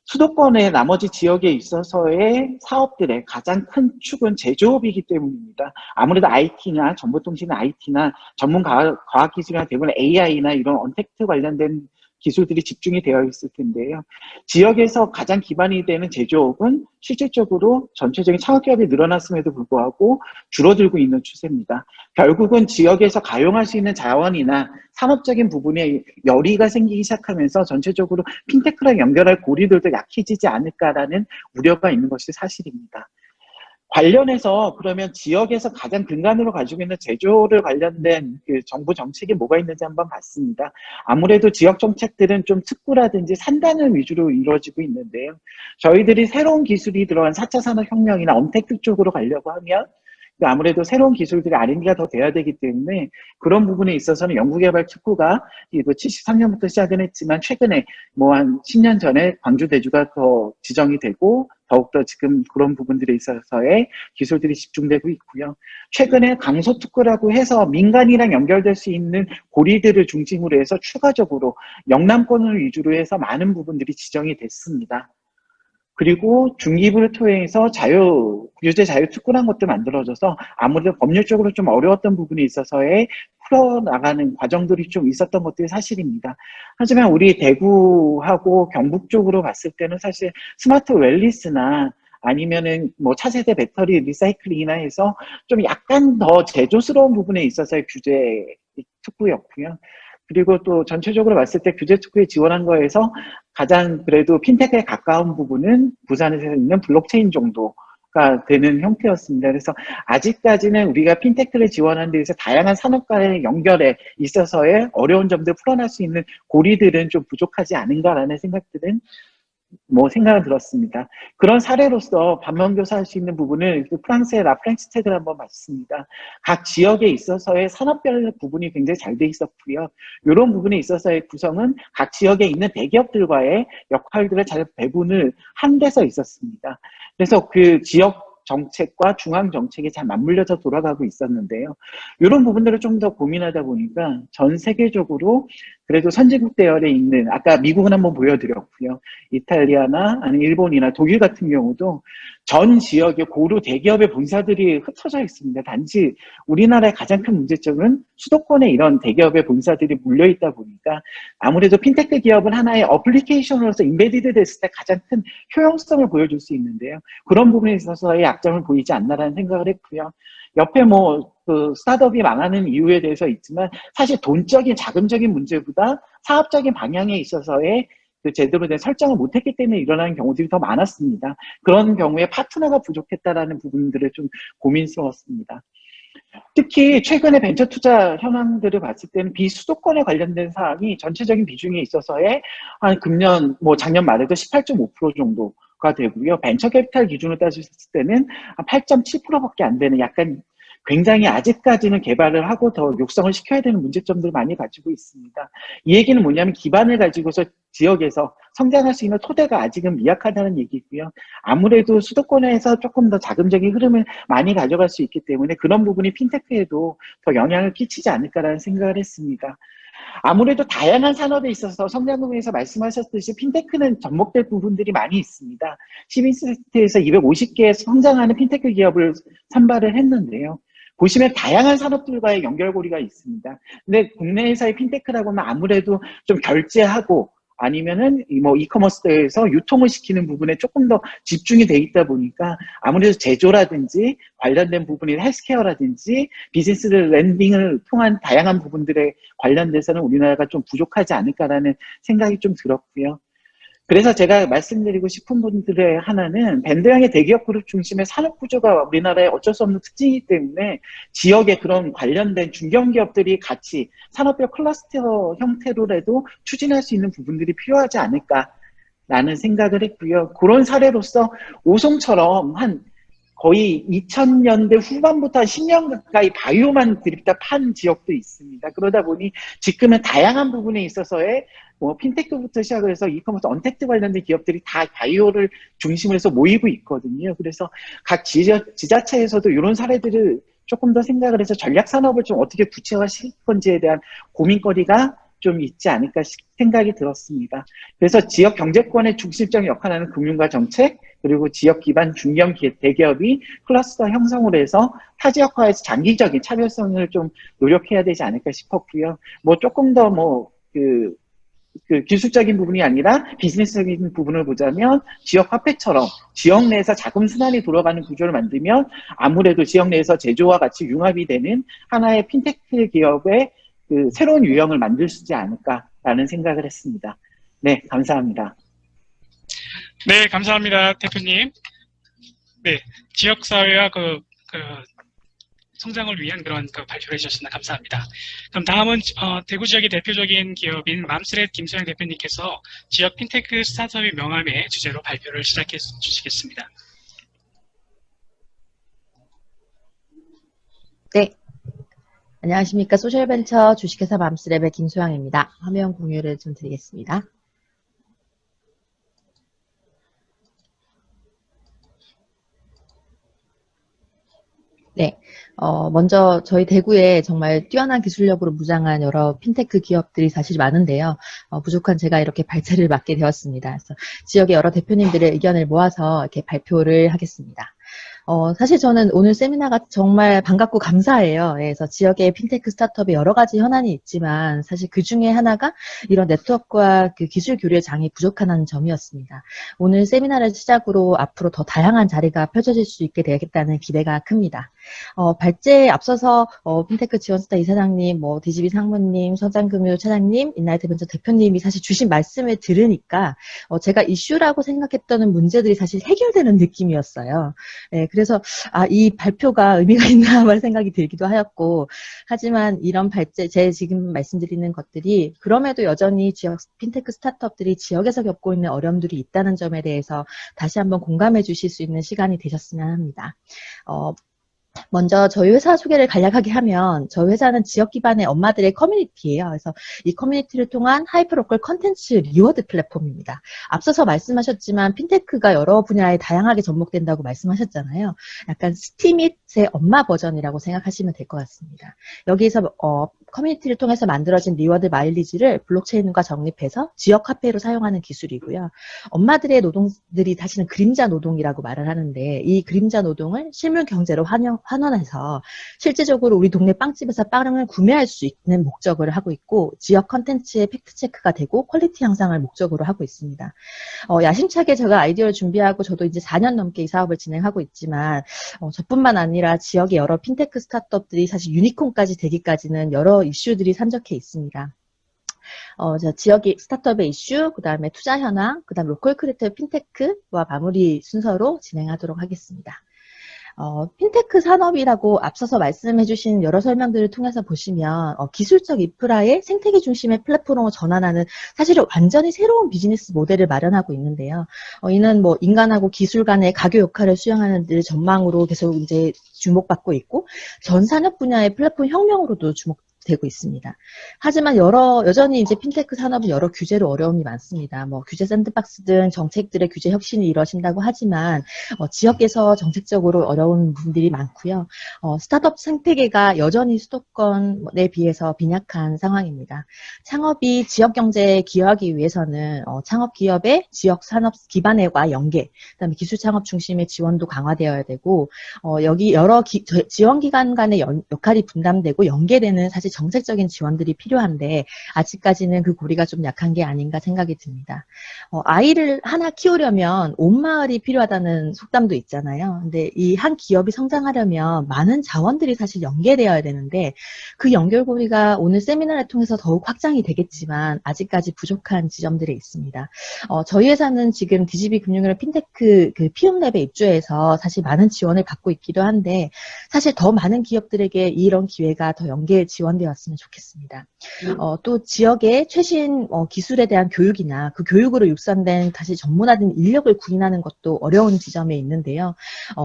수도권의 나머지 지역에 있어서의 사업들의 가장 큰 축은 제조업이기 때문입니다. 아무래도 IT나 정보통신 IT나 전문 과학기술이나 대부분 AI나 이런 언택트 관련된 기술들이 집중이 되어 있을 텐데요. 지역에서 가장 기반이 되는 제조업은 실질적으로 전체적인 창업기업이 늘어났음에도 불구하고 줄어들고 있는 추세입니다. 결국은 지역에서 가용할 수 있는 자원이나 산업적인 부분에 열의가 생기기 시작하면서 전체적으로 핀테크랑 연결할 고리들도 약해지지 않을까라는 우려가 있는 것이 사실입니다. 관련해서 그러면 지역에서 가장 근간으로 가지고 있는 제조를 관련된 그 정부 정책이 뭐가 있는지 한번 봤습니다. 아무래도 지역 정책들은 좀 특구라든지 산단을 위주로 이루어지고 있는데요. 저희들이 새로운 기술이 들어간 4차 산업혁명이나 언택트 쪽으로 가려고 하면 아무래도 새로운 기술들이 R&D가 더 돼야 되기 때문에 그런 부분에 있어서는 연구개발 특구가 73년부터 시작은 했지만 최근에 뭐 한 10년 전에 광주대주가 더 지정이 되고 더욱더 지금 그런 부분들에 있어서의 기술들이 집중되고 있고요. 최근에 강소특구라고 해서 민간이랑 연결될 수 있는 고리들을 중심으로 해서 추가적으로 영남권을 위주로 해서 많은 부분들이 지정이 됐습니다. 그리고 중기부를 통해서 규제 자유 특구란 것도 만들어져서 아무래도 법률적으로 좀 어려웠던 부분이 있어서의 풀어나가는 과정들이 좀 있었던 것들이 사실입니다. 하지만 우리 대구하고 경북 쪽으로 봤을 때는 사실 스마트 웰리스나 아니면은 뭐 차세대 배터리 리사이클링이나 해서 좀 약간 더 제조스러운 부분에 있어서의 규제 특구였고요. 그리고 또 전체적으로 봤을 때 규제 특구에 지원한 거에서 가장 그래도 핀테크에 가까운 부분은 부산에서 있는 블록체인 정도가 되는 형태였습니다. 그래서 아직까지는 우리가 핀테크를 지원하는 데에서 다양한 산업과의 연결에 있어서의 어려운 점들 풀어낼 수 있는 고리들은 좀 부족하지 않은가라는 생각들은 생각을 들었습니다. 그런 사례로서 반면교사할 수 있는 부분을 프랑스의 라프렌치 책을 한번 봤습니다. 각 지역에 있어서의 산업별 부분이 굉장히 잘 돼 있었고요. 이런 부분에 있어서의 구성은 각 지역에 있는 대기업들과의 역할들을 잘 배분을 한 데서 있었습니다. 그래서 그 지역 정책과 중앙 정책이 잘 맞물려서 돌아가고 있었는데요. 이런 부분들을 좀 더 고민하다 보니까 전 세계적으로 그래도 선진국 대열에 있는, 아까 미국은 한번 보여드렸고요. 이탈리아나 아니면 일본이나 독일 같은 경우도 전 지역에 고루 대기업의 본사들이 흩어져 있습니다. 단지 우리나라의 가장 큰 문제점은 수도권에 이런 대기업의 본사들이 몰려있다 보니까 아무래도 핀테크 기업은 하나의 어플리케이션으로서 인베디드 됐을 때 가장 큰 효용성을 보여줄 수 있는데요. 그런 부분에 있어서의 약점을 보이지 않나라는 생각을 했고요. 옆에 스타트업이 망하는 이유에 대해서 있지만 사실 돈적인 자금적인 문제보다 사업적인 방향에 있어서의 그 제대로 된 설정을 못했기 때문에 일어나는 경우들이 더 많았습니다. 그런 경우에 파트너가 부족했다라는 부분들을 좀 고민스러웠습니다. 특히 최근에 벤처 투자 현황들을 봤을 때는 비수도권에 관련된 사항이 전체적인 비중에 있어서의 한 금년, 작년 말에도 18.5% 정도가 되고요. 벤처 캐피탈 기준으로 따졌을 때는 한 8.7%밖에 안 되는 약간 굉장히 아직까지는 개발을 하고 더 육성을 시켜야 되는 문제점들을 많이 가지고 있습니다. 이 얘기는 뭐냐면 기반을 가지고서 지역에서 성장할 수 있는 토대가 아직은 미약하다는 얘기고요. 아무래도 수도권에서 조금 더 자금적인 흐름을 많이 가져갈 수 있기 때문에 그런 부분이 핀테크에도 더 영향을 끼치지 않을까라는 생각을 했습니다. 아무래도 다양한 산업에 있어서 성장국에서 말씀하셨듯이 핀테크는 접목될 부분들이 많이 있습니다. 시민스테이트에서 250개 성장하는 핀테크 기업을 선발을 했는데요. 보시면 다양한 산업들과의 연결고리가 있습니다. 근데 국내에서의 핀테크라고 하면 아무래도 좀 결제하고 아니면은 이커머스에서 유통을 시키는 부분에 조금 더 집중이 돼 있다 보니까 아무래도 제조라든지 관련된 부분인 헬스케어라든지 비즈니스 랜딩을 통한 다양한 부분들에 관련돼서는 우리나라가 좀 부족하지 않을까라는 생각이 좀 들었고요. 그래서 제가 말씀드리고 싶은 분들의 하나는 밴드형의 대기업 그룹 중심의 산업 구조가 우리나라의 어쩔 수 없는 특징이기 때문에 지역의 그런 관련된 중견기업들이 같이 산업별 클러스터 형태로라도 추진할 수 있는 부분들이 필요하지 않을까라는 생각을 했고요. 그런 사례로서 오송처럼 한 거의 2000년대 후반부터 한 10년 가까이 바이오만 들이다 판 지역도 있습니다. 그러다 보니 지금은 다양한 부분에 있어서의 뭐 핀테크부터 시작을 해서 이커머스 언택트 관련된 기업들이 다 바이오를 중심으로 해서 모이고 있거든요. 그래서 각 지자체에서도 이런 사례들을 조금 더 생각을 해서 전략 산업을 좀 어떻게 구체화시킬 건지에 대한 고민거리가 좀 있지 않을까 생각이 들었습니다. 그래서 지역 경제권의 중심적인 역할을 하는 금융과 정책, 그리고 지역 기반 중견 대기업이 클러스터 형성을 해서 타지역화에서 장기적인 차별성을 좀 노력해야 되지 않을까 싶었고요. 뭐 조금 더 그 기술적인 부분이 아니라 비즈니스적인 부분을 보자면 지역 화폐처럼 지역 내에서 자금 순환이 돌아가는 구조를 만들면 아무래도 지역 내에서 제조와 같이 융합이 되는 하나의 핀테크 기업의 그 새로운 유형을 만들 수 있지 않을까라는 생각을 했습니다. 네, 감사합니다. 네, 감사합니다, 대표님. 네, 지역사회와 성장을 위한 그런 발표를 해주셨습니다. 감사합니다. 그럼 다음은 대구 지역의 대표적인 기업인 맘스렛 김소영 대표님께서 지역 핀테크 스타트업의 명함의 주제로 발표를 시작해 주시겠습니다. 네. 안녕하십니까. 소셜벤처 주식회사 맘스랩의 김소영입니다. 화면 공유를 좀 드리겠습니다. 네. 먼저 저희 대구에 정말 뛰어난 기술력으로 무장한 여러 핀테크 기업들이 사실 많은데요. 부족한 제가 이렇게 발제를 맡게 되었습니다. 그래서 지역의 여러 대표님들의 의견을 모아서 이렇게 발표를 하겠습니다. 사실 저는 오늘 세미나가 정말 반갑고 감사해요. 그래서 지역의 핀테크 스타트업에 여러 가지 현안이 있지만 사실 그 중에 하나가 이런 네트워크와 그 기술 교류의 장이 부족하다는 점이었습니다. 오늘 세미나를 시작으로 앞으로 더 다양한 자리가 펼쳐질 수 있게 되겠다는 기대가 큽니다. 발제에 앞서서 핀테크 지원스타 이사장님, DGB 상무님, 서장금융 차장님, 인라이트 벤처 대표님이 사실 주신 말씀을 들으니까 제가 이슈라고 생각했던 문제들이 사실 해결되는 느낌이었어요. 네, 그래서 이 발표가 의미가 있나 말 생각이 들기도 하였고, 하지만 이런 발제, 제 지금 말씀드리는 것들이 그럼에도 여전히 지역 핀테크 스타트업들이 지역에서 겪고 있는 어려움들이 있다는 점에 대해서 다시 한번 공감해 주실 수 있는 시간이 되셨으면 합니다. 먼저 저희 회사 소개를 간략하게 하면 저희 회사는 지역 기반의 엄마들의 커뮤니티예요. 그래서 이 커뮤니티를 통한 하이퍼로컬 컨텐츠 리워드 플랫폼입니다. 앞서서 말씀하셨지만 핀테크가 여러 분야에 다양하게 접목된다고 말씀하셨잖아요. 약간 스티밋의 엄마 버전이라고 생각하시면 될 것 같습니다. 여기에서 커뮤니티를 통해서 만들어진 리워드 마일리지를 블록체인과 정립해서 지역 화폐로 사용하는 기술이고요. 엄마들의 노동들이 다시는 그림자 노동이라고 말을 하는데 이 그림자 노동을 실물 경제로 환원해서 실제적으로 우리 동네 빵집에서 빵을 구매할 수 있는 목적을 하고 있고 지역 컨텐츠의 팩트체크가 되고 퀄리티 향상을 목적으로 하고 있습니다. 야심차게 제가 아이디어를 준비하고 저도 이제 4년 넘게 이 사업을 진행하고 있지만 저뿐만 아니라 지역의 여러 핀테크 스타트업들이 사실 유니콘까지 되기까지는 여러 이슈들이 산적해 있습니다. 지역의 스타트업의 이슈, 그 다음에 투자 현황, 그 다음에 로컬 크리에이터 핀테크와 마무리 순서로 진행하도록 하겠습니다. 핀테크 산업이라고 앞서서 말씀해주신 여러 설명들을 통해서 보시면 기술적 인프라의 생태계 중심의 플랫폼으로 전환하는 사실은 완전히 새로운 비즈니스 모델을 마련하고 있는데요. 이는 인간하고 기술 간의 가교 역할을 수행하는 데 전망으로 계속 이제 주목받고 있고 전 산업 분야의 플랫폼 혁명으로도 되고 있습니다. 하지만 여전히 이제 핀테크 산업은 여러 규제로 어려움이 많습니다. 규제 샌드박스 등 정책들의 규제 혁신이 이루어진다고 하지만 지역에서 정책적으로 어려운 부분들이 많고요. 스타트업 생태계가 여전히 수도권에 비해서 빈약한 상황입니다. 창업이 지역 경제에 기여하기 위해서는 창업 기업의 지역 산업 기반과 연계, 그다음에 기술 창업 중심의 지원도 강화되어야 되고 여기 여러 지원 기관 간의 역할이 분담되고 연계되는 사실 정책적인 지원들이 필요한데 아직까지는 그 고리가 좀 약한 게 아닌가 생각이 듭니다. 아이를 하나 키우려면 온 마을이 필요하다는 속담도 있잖아요. 근데 이 한 기업이 성장하려면 많은 자원들이 사실 연계되어야 되는데 그 연결고리가 오늘 세미나를 통해서 더욱 확장이 되겠지만 아직까지 부족한 지점들이 있습니다. 저희 회사는 지금 DGB 금융이랑 핀테크 피움랩에 입주해서 사실 많은 지원을 받고 있기도 한데 사실 더 많은 기업들에게 이런 기회가 더 연계 지원되어 보강되었으면 좋겠습니다. 또 지역의 최신 기술에 대한 교육이나 그 교육으로 육성된 다시 전문화된 인력을 구인하는 것도 어려운 지점에 있는데요.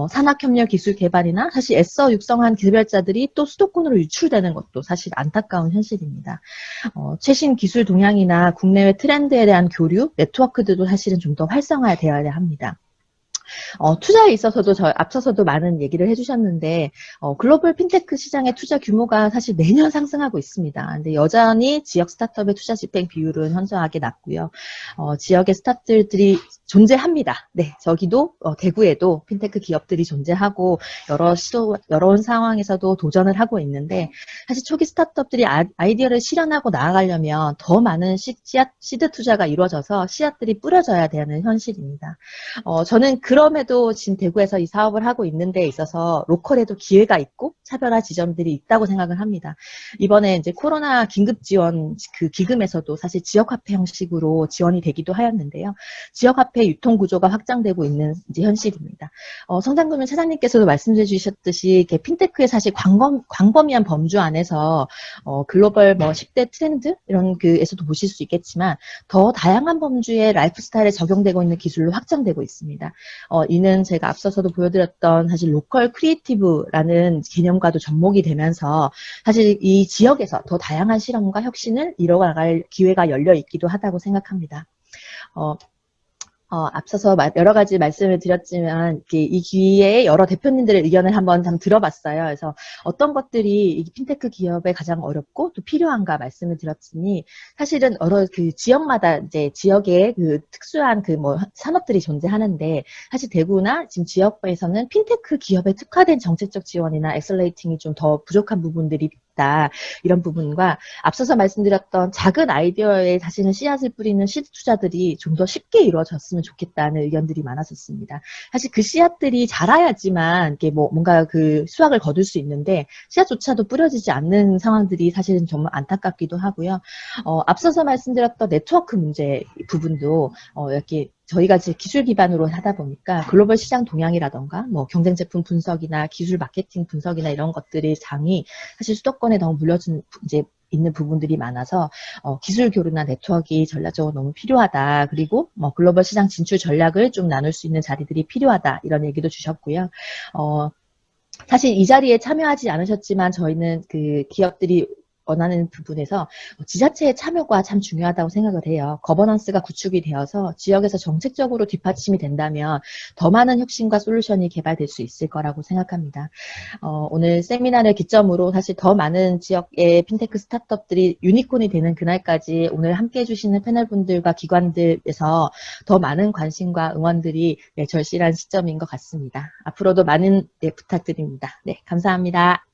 산학협력 기술 개발이나 사실 애써 육성한 개발자들이 또 수도권으로 유출되는 것도 사실 안타까운 현실입니다. 최신 기술 동향이나 국내외 트렌드에 대한 교류, 네트워크들도 사실은 좀 더 활성화되어야 합니다. 투자에 있어서도 앞서서도 많은 얘기를 해주셨는데 글로벌 핀테크 시장의 투자 규모가 사실 매년 상승하고 있습니다. 근데 여전히 지역 스타트업의 투자 집행 비율은 현저하게 낮고요. 지역의 스타트업들이 존재합니다. 네, 저기도 대구에도 핀테크 기업들이 존재하고 여러 상황에서도 도전을 하고 있는데 사실 초기 스타트업들이 아이디어를 실현하고 나아가려면 더 많은 시드 투자가 이루어져서 씨앗들이 뿌려져야 되는 현실입니다. 저는 그럼에도 지금 대구에서 이 사업을 하고 있는 데 있어서 로컬에도 기회가 있고 차별화 지점들이 있다고 생각을 합니다. 이번에 이제 코로나 긴급 지원 그 기금에서도 사실 지역화폐 형식으로 지원이 되기도 하였는데요. 지역화폐 유통 구조가 확장되고 있는 이제 현실입니다. 성장금융 차장님께서도 말씀해 주셨듯이 핀테크의 사실 광범위한 범주 안에서 글로벌 10대 트렌드 이런 그에서도 보실 수 있겠지만 더 다양한 범주의 라이프 스타일에 적용되고 있는 기술로 확장되고 있습니다. 이는 제가 앞서서도 보여드렸던 사실 로컬 크리에이티브라는 개념과도 접목이 되면서 사실 이 지역에서 더 다양한 실험과 혁신을 이뤄나갈 기회가 열려 있기도 하다고 생각합니다. 앞서서 여러 가지 말씀을 드렸지만 이 기회에 여러 대표님들의 의견을 한번 들어봤어요. 그래서 어떤 것들이 이 핀테크 기업에 가장 어렵고 또 필요한가 말씀을 드렸으니 사실은 여러 그 지역마다 이제 지역의 그 특수한 그 산업들이 존재하는데 사실 대구나 지금 지역에서는 핀테크 기업에 특화된 정책적 지원이나 엑셀레이팅이 좀 더 부족한 부분들이 이런 부분과 앞서서 말씀드렸던 작은 아이디어에 사실은 씨앗을 뿌리는 시드 투자들이 좀 더 쉽게 이루어졌으면 좋겠다는 의견들이 많았었습니다. 사실 그 씨앗들이 자라야지만 이게 뭔가 그 수확을 거둘 수 있는데 씨앗조차도 뿌려지지 않는 상황들이 사실은 정말 안타깝기도 하고요. 앞서서 말씀드렸던 네트워크 문제 부분도 이렇게 저희가 이제 기술 기반으로 하다 보니까 글로벌 시장 동향이라던가 경쟁 제품 분석이나 기술 마케팅 분석이나 이런 것들의 장이 사실 수도권에 너무 물려진 이제 있는 부분들이 많아서 기술 교류나 네트워크가 전략적으로 너무 필요하다. 그리고 글로벌 시장 진출 전략을 좀 나눌 수 있는 자리들이 필요하다. 이런 얘기도 주셨고요. 사실 이 자리에 참여하지 않으셨지만 저희는 그 기업들이 원하는 부분에서 지자체의 참여가 참 중요하다고 생각을 해요. 거버넌스가 구축이 되어서 지역에서 정책적으로 뒷받침이 된다면 더 많은 혁신과 솔루션이 개발될 수 있을 거라고 생각합니다. 오늘 세미나를 기점으로 사실 더 많은 지역의 핀테크 스타트업들이 유니콘이 되는 그날까지 오늘 함께 해주시는 패널분들과 기관들에서 더 많은 관심과 응원들이 절실한 시점인 것 같습니다. 앞으로도 많은 부탁드립니다. 네, 감사합니다.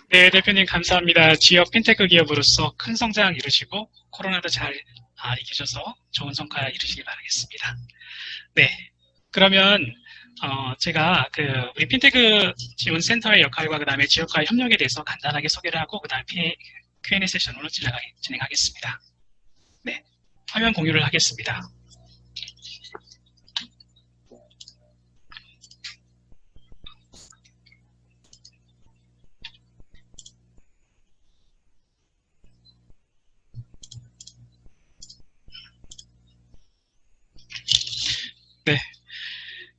네, 대표님 감사합니다. 지역 핀테크 기업으로서 큰 성장 이루시고 코로나도 잘 이기셔서 좋은 성과 이루시길 바라겠습니다. 네, 그러면 제가 우리 핀테크 지원센터의 역할과 그다음에 지역과의 협력에 대해서 간단하게 소개를 하고 그다음에 Q&A 세션으로 진행하겠습니다. 네, 화면 공유를 하겠습니다.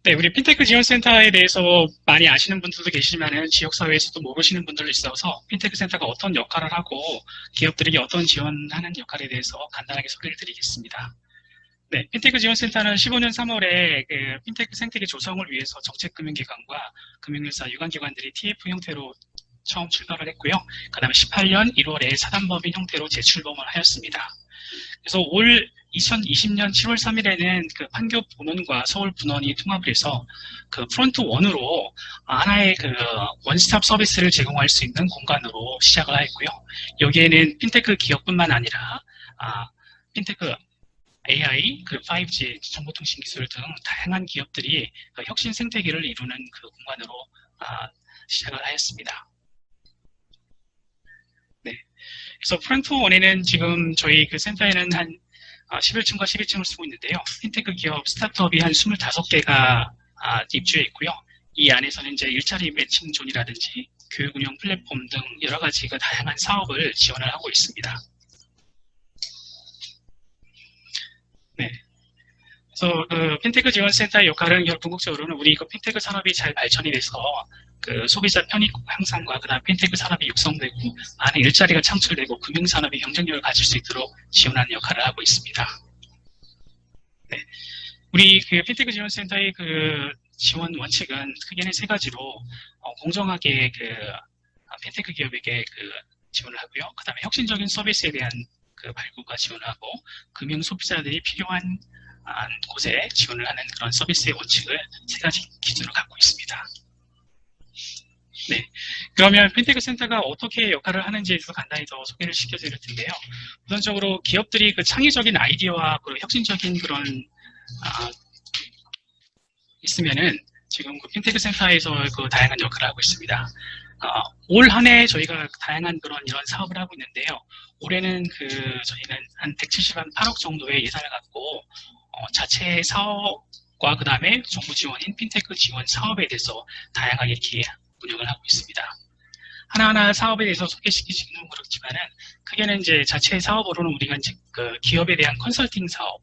네, 우리 핀테크 지원센터에 대해서 많이 아시는 분들도 계시지만은 지역사회에서도 모르시는 분들도 있어서 핀테크 센터가 어떤 역할을 하고 기업들에게 어떤 지원하는 역할에 대해서 간단하게 소개를 드리겠습니다. 네, 핀테크 지원센터는 15년 3월에 핀테크 생태계 조성을 위해서 정책금융기관과 금융회사 유관기관들이 TF 형태로 처음 출발을 했고요. 그 다음에 18년 1월에 사단법인 형태로 재출범을 하였습니다. 그래서 올 2020년 7월 3일에는 판교 본원과 서울 분원이 통합을 해서 프론트 원으로 하나의 원스톱 서비스를 제공할 수 있는 공간으로 시작을 하였고요. 여기에는 핀테크 기업뿐만 아니라 핀테크 AI, 5G, 정보통신 기술 등 다양한 기업들이 혁신 생태계를 이루는 공간으로 시작을 하였습니다. 네. 그래서 프론트 원에는 지금 저희 센터에는 한 11층과 12층을 쓰고 있는데요. 핀테크 기업 스타트업이 한 25개가 입주해 있고요. 이 안에서는 이제 일자리 매칭 존이라든지 교육 운영 플랫폼 등 여러 가지 그 다양한 사업을 지원을 하고 있습니다. 네. 그래서 그 핀테크 지원센터의 역할은 궁극적으로는 우리 그 핀테크 산업이 잘 발전이 돼서 그 소비자 편익 향상과 그다음 핀테크 산업이 육성되고 많은 일자리가 창출되고 금융 산업이 경쟁력을 가질 수 있도록 지원하는 역할을 하고 있습니다. 네. 우리 그 핀테크 지원센터의 그 지원 원칙은 크게는 세 가지로 공정하게 그 핀테크 기업에게 그 지원을 하고요. 그다음에 혁신적인 서비스에 대한 그 발굴과 지원하고 금융 소비자들이 필요한 곳에 지원을 하는 그런 서비스의 원칙을 세 가지 기준으로 갖고 있습니다. 네. 그러면 핀테크 센터가 어떻게 역할을 하는지에 대해서 간단히 더 소개를 시켜드릴 텐데요. 우선적으로 기업들이 그 창의적인 아이디어와 그 혁신적인 그런 있으면은 지금 그 핀테크 센터에서 그 다양한 역할을 하고 있습니다. 올 한 해 저희가 다양한 그런 이런 사업을 하고 있는데요. 올해는 저희는 한 178억 정도의 예산을 갖고 자체 사업과 그 다음에 정부 지원인 핀테크 지원 사업에 대해서 다양하게 이렇게 운영을 하고 있습니다. 하나하나 사업에 대해서 소개시키기는 그렇지만은 크게는 이제 자체 사업으로는 우리가 이제 그 기업에 대한 컨설팅 사업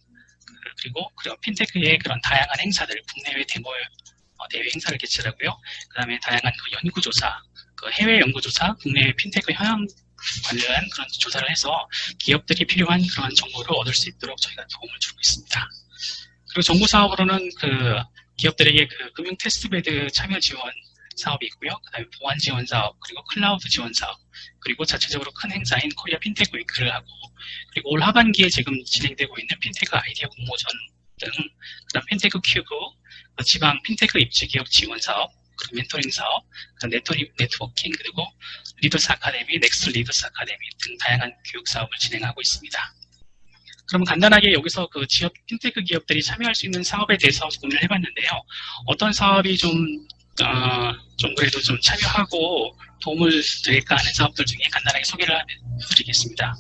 그리고 핀테크의 그런 다양한 행사들 국내외 대회 행사를 개최하고요. 그 다음에 다양한 그 연구조사, 그 해외 연구조사, 국내 핀테크 현황 관련 그런 조사를 해서 기업들이 필요한 그런 정보를 얻을 수 있도록 저희가 도움을 주고 있습니다. 그리고 정부 사업으로는 그 기업들에게 그 금융 테스트베드 참여 지원 사업이 있고요. 그 다음에 보안 지원 사업, 그리고 클라우드 지원 사업, 그리고 자체적으로 큰 행사인 코리아 핀테크 위크를 하고, 그리고 올 하반기에 지금 진행되고 있는 핀테크 아이디어 공모전 등, 그다음 핀테크 큐브, 지방 핀테크 입지 기업 지원 사업, 그리고 멘토링 사업, 네트워킹, 그리고 리더스 아카데미, 넥스트 리더스 아카데미 등 다양한 교육 사업을 진행하고 있습니다. 그럼 간단하게 여기서 그 지역 핀테크 기업들이 참여할 수 있는 사업에 대해서 고민을 해봤는데요. 어떤 사업이 좀 그래도 좀 참여하고 도움을 드릴까 하는 사업들 중에 간단하게 소개를 드리겠습니다.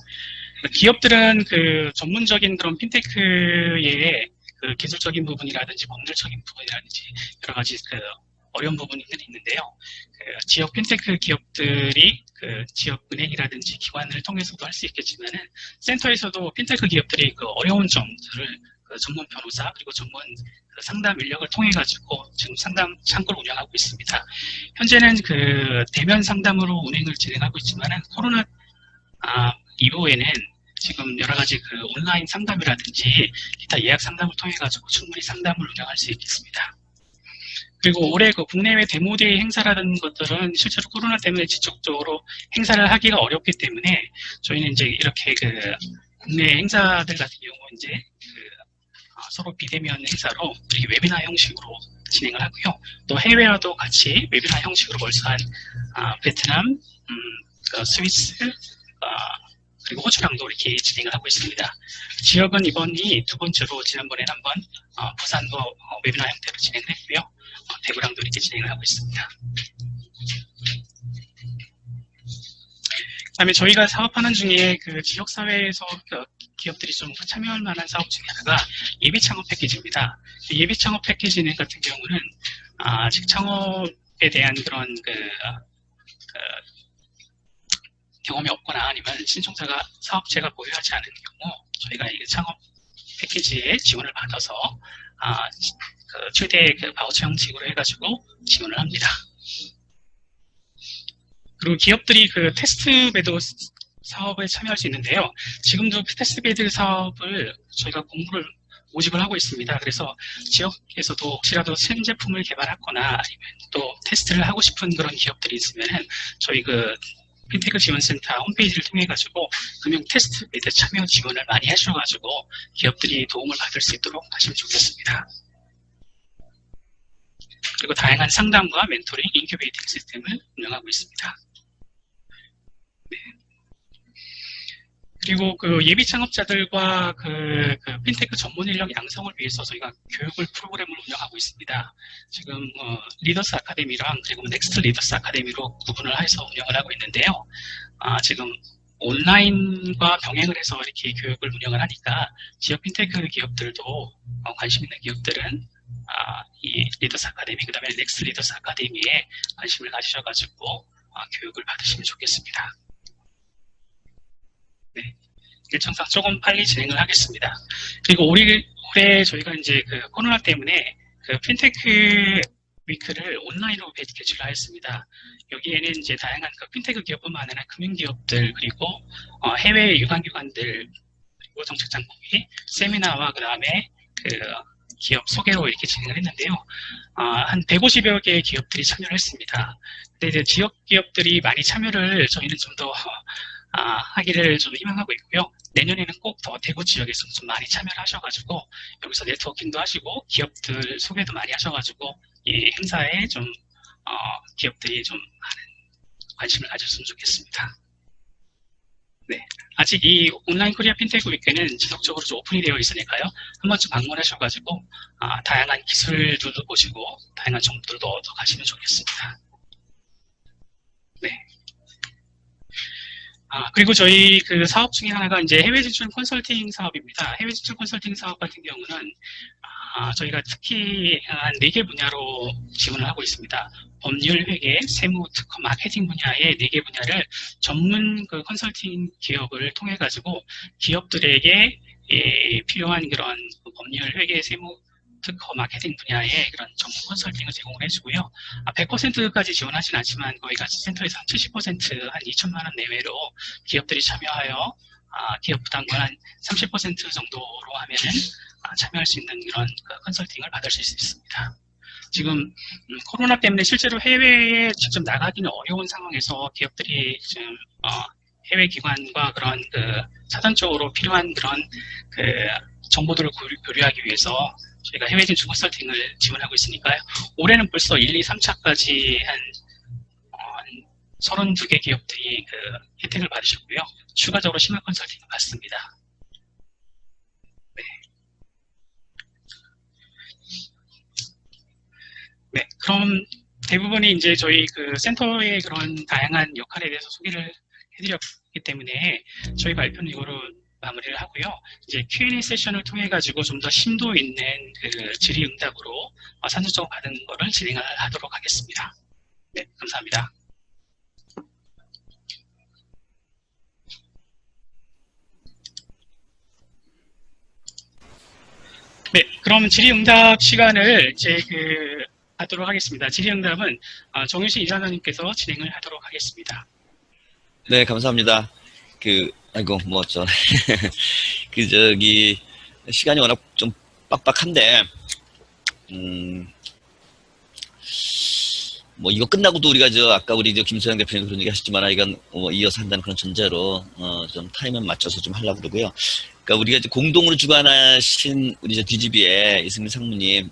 기업들은 그 전문적인 그런 핀테크의 그 기술적인 부분이라든지 법률적인 부분이라든지 여러 가지 그 어려운 부분들이 있는데요. 그 지역 핀테크 기업들이 그 지역 은행이라든지 기관을 통해서도 할 수 있겠지만은 센터에서도 핀테크 기업들이 그 어려운 점들을 그 전문 변호사 그리고 전문 그 상담 인력을 통해 가지고 지금 상담 창구를 운영하고 있습니다. 현재는 그 대면 상담으로 운행을 진행하고 있지만은 코로나 이후에는 지금 여러 가지 그 온라인 상담이라든지 기타 예약 상담을 통해 가지고 충분히 상담을 운영할 수 있겠습니다. 그리고 올해 그 국내외 데모데이 행사라는 것들은 실제로 코로나 때문에 지속적으로 행사를 하기가 어렵기 때문에 저희는 이제 이렇게 그 국내 행사들 같은 경우 이제 서로 비대면 행사로 이렇게 웨비나 형식으로 진행을 하고요. 또 해외와도 같이 웨비나 형식으로 벌써 한 베트남, 스위스, 그리고 호주랑도 이렇게 진행을 하고 있습니다. 지역은 이번이 두 번째로 지난번에는 한번 부산도 웨비나 형태로 진행을 했고요. 대구랑도 이렇게 진행을 하고 있습니다. 그다음에 저희가 사업하는 중에 그 지역사회에서 기업들이 좀 참여할 만한 사업 중에 하나가 예비 창업 패키지입니다. 예비 창업 패키지는 같은 경우는 아직 창업에 대한 그런 경험이 없거나 아니면 신청자가 사업체가 보유하지 않은 경우 저희가 이 창업 패키지에 지원을 받아서 그 최대 그 바우처 형식으로 해가지고 지원을 합니다. 그리고 기업들이 그 테스트베드 사업에 참여할 수 있는데요. 지금도 테스트베드 사업을 저희가 공부를 모집을 하고 있습니다. 그래서 지역에서도 혹시라도 신제품을 개발하거나 아니면 또 테스트를 하고 싶은 그런 기업들이 있으면은 저희 그 핀테크 지원센터 홈페이지를 통해 가지고 금융 테스트베드 참여 지원을 많이 해주셔가지고 기업들이 도움을 받을 수 있도록 하시면 좋겠습니다. 그리고 다양한 상담과 멘토링, 인큐베이팅 시스템을 운영하고 있습니다. 네. 그리고 그 예비 창업자들과 그 핀테크 전문 인력 양성을 위해서 저희가 교육을 프로그램을 운영하고 있습니다. 지금 리더스 아카데미랑 그리고 넥스트 리더스 아카데미로 구분을 해서 운영을 하고 있는데요. 지금 온라인과 병행을 해서 이렇게 교육을 운영을 하니까 지역 핀테크 기업들도 관심 있는 기업들은 이 리더스 아카데미, 그 다음에 넥스 리더스 아카데미에 관심을 가지셔가지고 교육을 받으시면 좋겠습니다. 네. 일정상 조금 빨리 진행을 하겠습니다. 그리고 올해 저희가 이제 그 코로나 때문에 그 핀테크 위크를 온라인으로 개최하였습니다. 여기에는 이제 다양한 그 핀테크 기업뿐만 아니라 금융기업들 그리고 해외 유관기관들 그리고 정책장법이 세미나와 그 다음에 그 기업 소개로 이렇게 진행을 했는데요. 한 150여 개의 기업들이 참여를 했습니다. 근데 이제 지역 기업들이 많이 참여를 저희는 좀 더 하기를 좀 희망하고 있고요. 내년에는 꼭 더 대구 지역에서 좀 많이 참여를 하셔가지고 여기서 네트워킹도 하시고 기업들 소개도 많이 하셔가지고 이 행사에 좀 기업들이 좀 많은 관심을 가졌으면 좋겠습니다. 네, 아직 이 온라인 코리아 핀테크 위크는 지속적으로 좀 오픈이 되어 있으니까요. 한 번쯤 방문하셔가지고 다양한 기술들도 보시고 다양한 정보들도 얻어 가시면 좋겠습니다. 네. 그리고 저희 그 사업 중에 하나가 이제 해외 진출 컨설팅 사업입니다. 해외 진출 컨설팅 사업 같은 경우는 저희가 특히 한 4개 분야로 지원을 하고 있습니다. 법률, 회계, 세무, 특허, 마케팅 분야의 4개 분야를 전문 그 컨설팅 기업을 통해 가지고 기업들에게 필요한 그런 법률, 회계, 세무, 특허, 마케팅 분야의 그런 전문 컨설팅을 제공을 해주고요. 100%까지 지원하진 않지만 거의 같이 센터에서 한 70%, 한 2천만 원 내외로 기업들이 참여하여 기업 부담금 한 30% 정도로 하면은 참여할 수 있는 이런 컨설팅을 받을 수 있습니다. 지금 코로나 때문에 실제로 해외에 직접 나가기는 어려운 상황에서 기업들이 지금 해외 기관과 그런 그 사전적으로 필요한 그런 그 정보들을 교류하기 위해서 저희가 해외 진출 컨설팅을 지원하고 있으니까요. 올해는 벌써 1, 2, 3차까지 한 32개 기업들이 그 혜택을 받으셨고요. 추가적으로 심화 컨설팅을 받습니다. 네. 네, 그럼 대부분이 이제 저희 그 센터의 그런 다양한 역할에 대해서 소개를 해드렸기 때문에 저희 발표는 이거로 마무리를 하고요. 이제 Q&A 세션을 통해 가지고 좀 더 심도 있는 그 질의응답으로 산술적 받은 거를 진행하도록 하겠습니다. 네, 감사합니다. 네, 그럼 질의응답 시간을 이제 하도록 하겠습니다. 질의응답은 정유신 이사장님께서 진행을 하도록 하겠습니다. 네, 감사합니다. 시간이 워낙 좀 빡빡한데, 이거 끝나고도 우리가 아까 우리 김소영 대표님 그런 얘기 하셨지만, 이건 이어서 한다는 그런 전제로, 좀 타이밍 맞춰서 좀 하려고 그러고요. 그러니까 우리가 이제 공동으로 주관하신 우리 DGB의 이승민 상무님,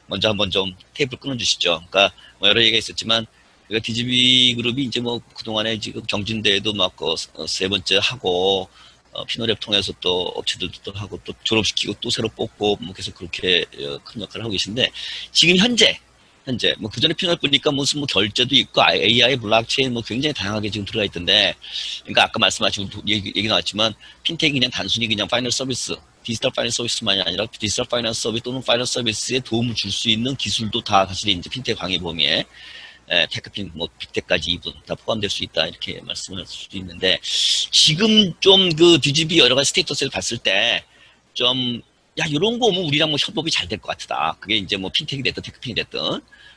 먼저 한번 좀 테이프를 끊어주시죠. 그러니까 여러 얘기가 있었지만, DGB 그룹이 이제 그동안에 지금 경진대회도 막 3번째 하고, 피노랩 통해서 또 업체들도 또 하고 또 졸업시키고 또 새로 뽑고 계속 그렇게 큰 역할을 하고 계신데, 지금 현재 그전에 피노랩 보니까 무슨 결제도 있고 AI, 블록체인 굉장히 다양하게 지금 들어가 있던데, 그러니까 아까 말씀하신 얘기 나왔지만 핀텍이 그냥 단순히 그냥 파이널 서비스, 디지털 파이널 서비스만이 아니라 디지털 파이널 서비스 또는 파이널 서비스에 도움을 줄 수 있는 기술도 다 사실 이제 핀텍 광의 범위에 테크핀, 빅텍까지 이분 다 포함될 수 있다 이렇게 말씀을 할 수도 있는데, 지금 좀 DGB 여러 가지 스테이터스를 봤을 때 좀 이런 거 오면 우리랑 협업이 잘 될 것 같다. 그게 이제 핀텍이 됐든 테크핀이 됐든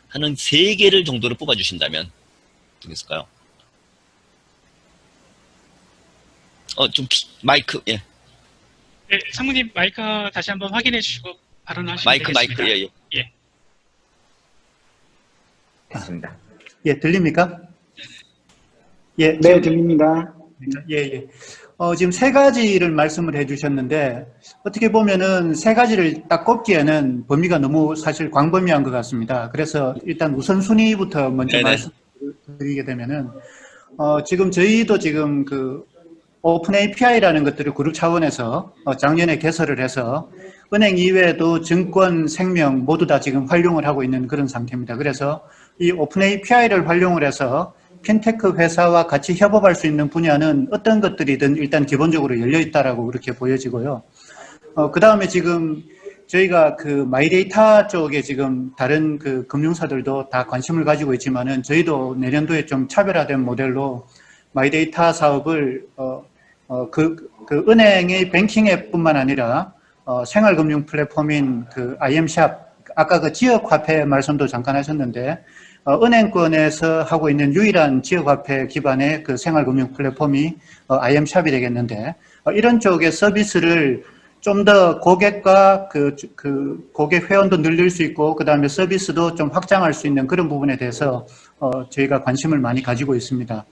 하는 3개를 정도를 뽑아주신다면 어떻게 있을까요? 마이크, 예. 네, 상무님 마이크 다시 한번 확인해 주시고 발언하시면 되겠습니다. 마이크, 예. 됐습니다. 예, 들립니까? 예, 네, 들립니다. 예. 지금 3가지를 말씀을 해주셨는데, 어떻게 보면은 3가지를 딱 꼽기에는 범위가 너무 사실 광범위한 것 같습니다. 그래서 일단 우선순위부터 먼저 말씀드리게 되면은, 지금 저희도 지금 오픈 API라는 것들을 그룹 차원에서 작년에 개설을 해서 은행 이외에도 증권, 생명 모두 다 지금 활용을 하고 있는 그런 상태입니다. 그래서 이 오픈 API를 활용을 해서 핀테크 회사와 같이 협업할 수 있는 분야는 어떤 것들이든 일단 기본적으로 열려 있다라고 그렇게 보여지고요. 그 다음에 지금 저희가 그 마이데이터 쪽에 지금 다른 그 금융사들도 다 관심을 가지고 있지만은 저희도 내년도에 좀 차별화된 모델로 마이데이터 사업을 그 은행의 뱅킹 앱뿐만 아니라 생활금융 플랫폼인 그 IM샵, 아까 그 지역화폐 말씀도 잠깐 하셨는데 은행권에서 하고 있는 유일한 지역화폐 기반의 그 생활금융 플랫폼이 IM샵이 되겠는데 이런 쪽의 서비스를 좀 더 고객과 그 고객 회원도 늘릴 수 있고 그 다음에 서비스도 좀 확장할 수 있는 그런 부분에 대해서 저희가 관심을 많이 가지고 있습니다.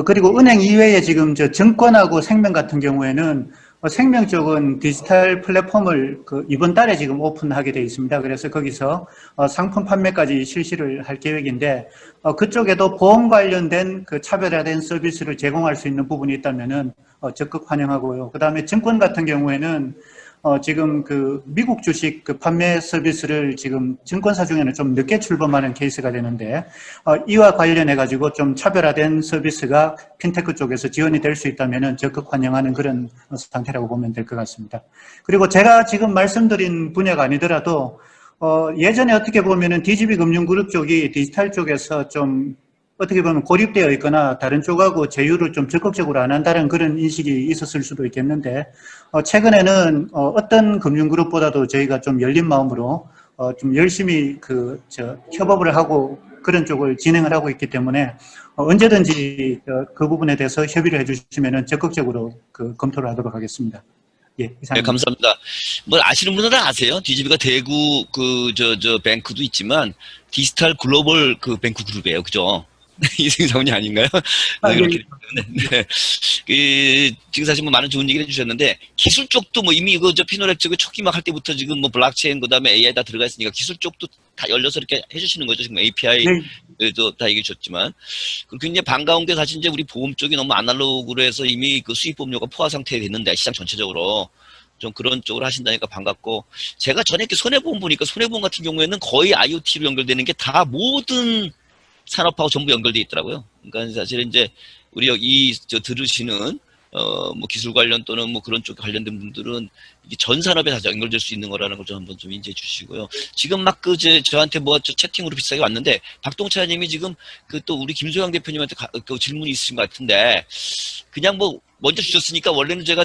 그리고 은행 이외에 지금 저 증권하고 생명 같은 경우에는 생명 쪽은 디지털 플랫폼을 이번 달에 지금 오픈하게 되어 있습니다. 그래서 거기서 상품 판매까지 실시를 할 계획인데 그쪽에도 보험 관련된 그 차별화된 서비스를 제공할 수 있는 부분이 있다면은 적극 환영하고요. 그 다음에 증권 같은 경우에는 지금 그 미국 주식 그 판매 서비스를 지금 증권사 중에는 좀 늦게 출범하는 케이스가 되는데 이와 관련해 가지고 좀 차별화된 서비스가 핀테크 쪽에서 지원이 될 수 있다면은 적극 환영하는 그런 상태라고 보면 될 것 같습니다. 그리고 제가 지금 말씀드린 분야가 아니더라도 예전에 어떻게 보면은 DGB 금융그룹 쪽이 디지털 쪽에서 좀 어떻게 보면 고립되어 있거나 다른 쪽하고 제휴를 좀 적극적으로 안 한다는 그런 인식이 있었을 수도 있겠는데 최근에는 어떤 금융그룹보다도 저희가 좀 열린 마음으로 좀 열심히 협업을 하고 그런 쪽을 진행을 하고 있기 때문에 언제든지 그 부분에 대해서 협의를 해주시면 적극적으로 검토를 하도록 하겠습니다. 예, 네, 이상입니다. 감사합니다. 뭐 아시는 분들은 아세요? DGB가 대구 뱅크도 있지만 디지털 글로벌 그 뱅크 그룹이에요, 그죠? 이승사원이 아닌가요? 그렇기 때문에. 네. 지금 사실 뭐 많은 좋은 얘기를 해주셨는데, 기술 쪽도 뭐 이미 이거 피노랩 쪽에 초기 막 할 때부터 지금 뭐 블록체인, 그 다음에 AI 다 들어가 있으니까 기술 쪽도 다 열려서 이렇게 해주시는 거죠. 지금 API도 다 얘기해 주셨지만. 그리고 굉장히 반가운 게 사실 이제 우리 보험 쪽이 너무 아날로그로 해서 이미 그 수익보험료가 포화 상태에 됐는데, 시장 전체적으로. 좀 그런 쪽으로 하신다니까 반갑고, 제가 전에 이렇게 손해보험 보니까 손해보험 같은 경우에는 거의 IoT로 연결되는 게 다 모든 산업하고 전부 연결돼 있더라고요. 그러니까 사실은 이제 우리 여기 들으시는 뭐 기술 관련 또는 뭐 그런 쪽 관련된 분들은 이게 전 산업에 다 연결될 수 있는 거라는 걸 좀 한번 좀 인지해 주시고요. 지금 막 저한테 뭐 채팅으로 비슷하게 왔는데 박동차님이 지금 또 우리 김소영 대표님한테 그 질문이 있으신 것 같은데 그냥 뭐 먼저 주셨으니까 원래는 제가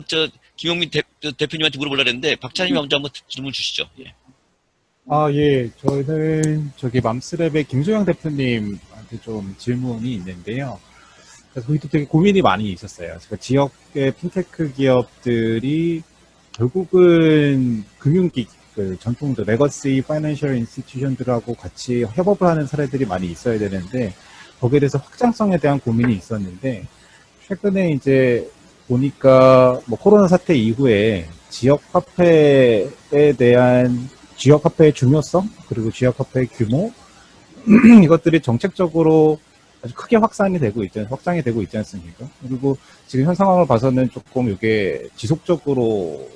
김용민 대표님한테 물어보려고 했는데 박차님이 먼저 한번 질문 주시죠. 예. 예. 저는 맘스랩의 김소영 대표님한테 좀 질문이 있는데요. 거기도 되게 고민이 많이 있었어요. 그러니까 지역의 핀테크 기업들이 결국은 전통적 레거시 파이낸셜 인스티튜션들하고 같이 협업을 하는 사례들이 많이 있어야 되는데 거기에 대해서 확장성에 대한 고민이 있었는데 최근에 이제 보니까 뭐 코로나 사태 이후에 지역 화폐에 대한 지역 화폐의 중요성 그리고 지역 화폐의 규모 이것들이 정책적으로 아주 크게 확장이 되고 있지 않습니까? 그리고 지금 현 상황을 봐서는 조금 이게 지속적으로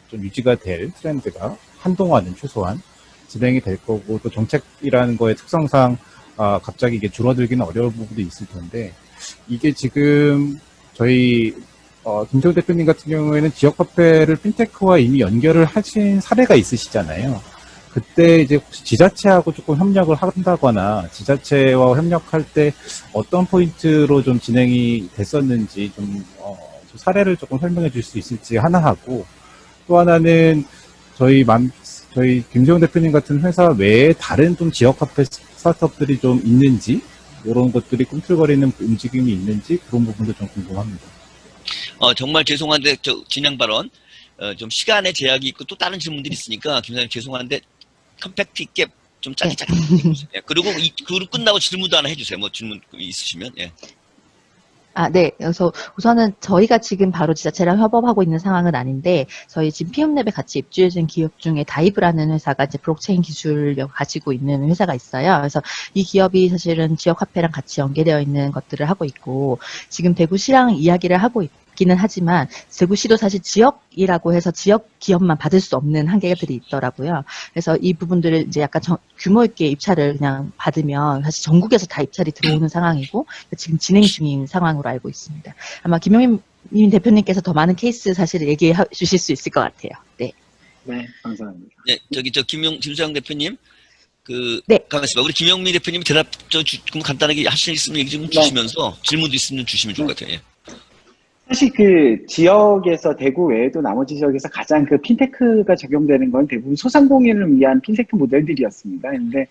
좀 유지가 될 트렌드가 한동안은 최소한 진행이 될 거고 또 정책이라는 거의 특성상 갑자기 이게 줄어들기는 어려울 부분도 있을 텐데 이게 지금 저희 김태훈 대표님 같은 경우에는 지역화폐를 핀테크와 이미 연결을 하신 사례가 있으시잖아요. 그때 이제 혹시 지자체하고 조금 협력을 한다거나 지자체와 협력할 때 어떤 포인트로 좀 진행이 됐었는지 좀 사례를 조금 설명해 줄 수 있을지 하나 하고 또 하나는 저희 김재훈 대표님 같은 회사 외에 다른 좀 지역화폐 스타트업들이 좀 있는지 이런 것들이 꿈틀거리는 움직임이 있는지 그런 부분도 좀 궁금합니다. 정말 죄송한데 진행 발언 좀 시간에 제약이 있고 또 다른 질문들이 있으니까 김사님 죄송한데 컴팩트 있게 좀 짧게 예. 그리고 끝나고 질문도 하나 해주세요. 뭐 질문 있으시면 예. 네. 그래서 우선은 저희가 지금 바로 지자체랑 협업하고 있는 상황은 아닌데 저희 지금 피움랩에 같이 입주해진 기업 중에 다이브라는 회사가 이제 블록체인 기술을 가지고 있는 회사가 있어요. 그래서 이 기업이 사실은 지역 화폐랑 같이 연계되어 있는 것들을 하고 있고 지금 대구시랑 이야기를 하고 있기는 하지만 대구시도 사실 지역이라고 해서 지역 기업만 받을 수 없는 한계들이 있더라고요. 그래서 이 부분들을 이제 약간 규모 있게 입찰을 그냥 받으면 사실 전국에서 다 입찰이 들어오는 상황이고 지금 진행 중인 상황으로 알고 있습니다. 아마 김용민 대표님께서 더 많은 케이스 사실을 얘기해 주실 수 있을 것 같아요. 네. 네, 감사합니다. 네, 저기 김수영 대표님, 네. 가만있어 봐. 우리 김영미 대표님이 대답 좀 간단하게 하실 수 있으면 얘기 좀 네. 주시면서 질문도 있으면 주시면 좋을 것 같아요. 예. 사실 그 지역에서 대구 외에도 나머지 지역에서 가장 그 핀테크가 적용되는 건 대부분 소상공인을 위한 핀테크 모델들이었습니다. 근데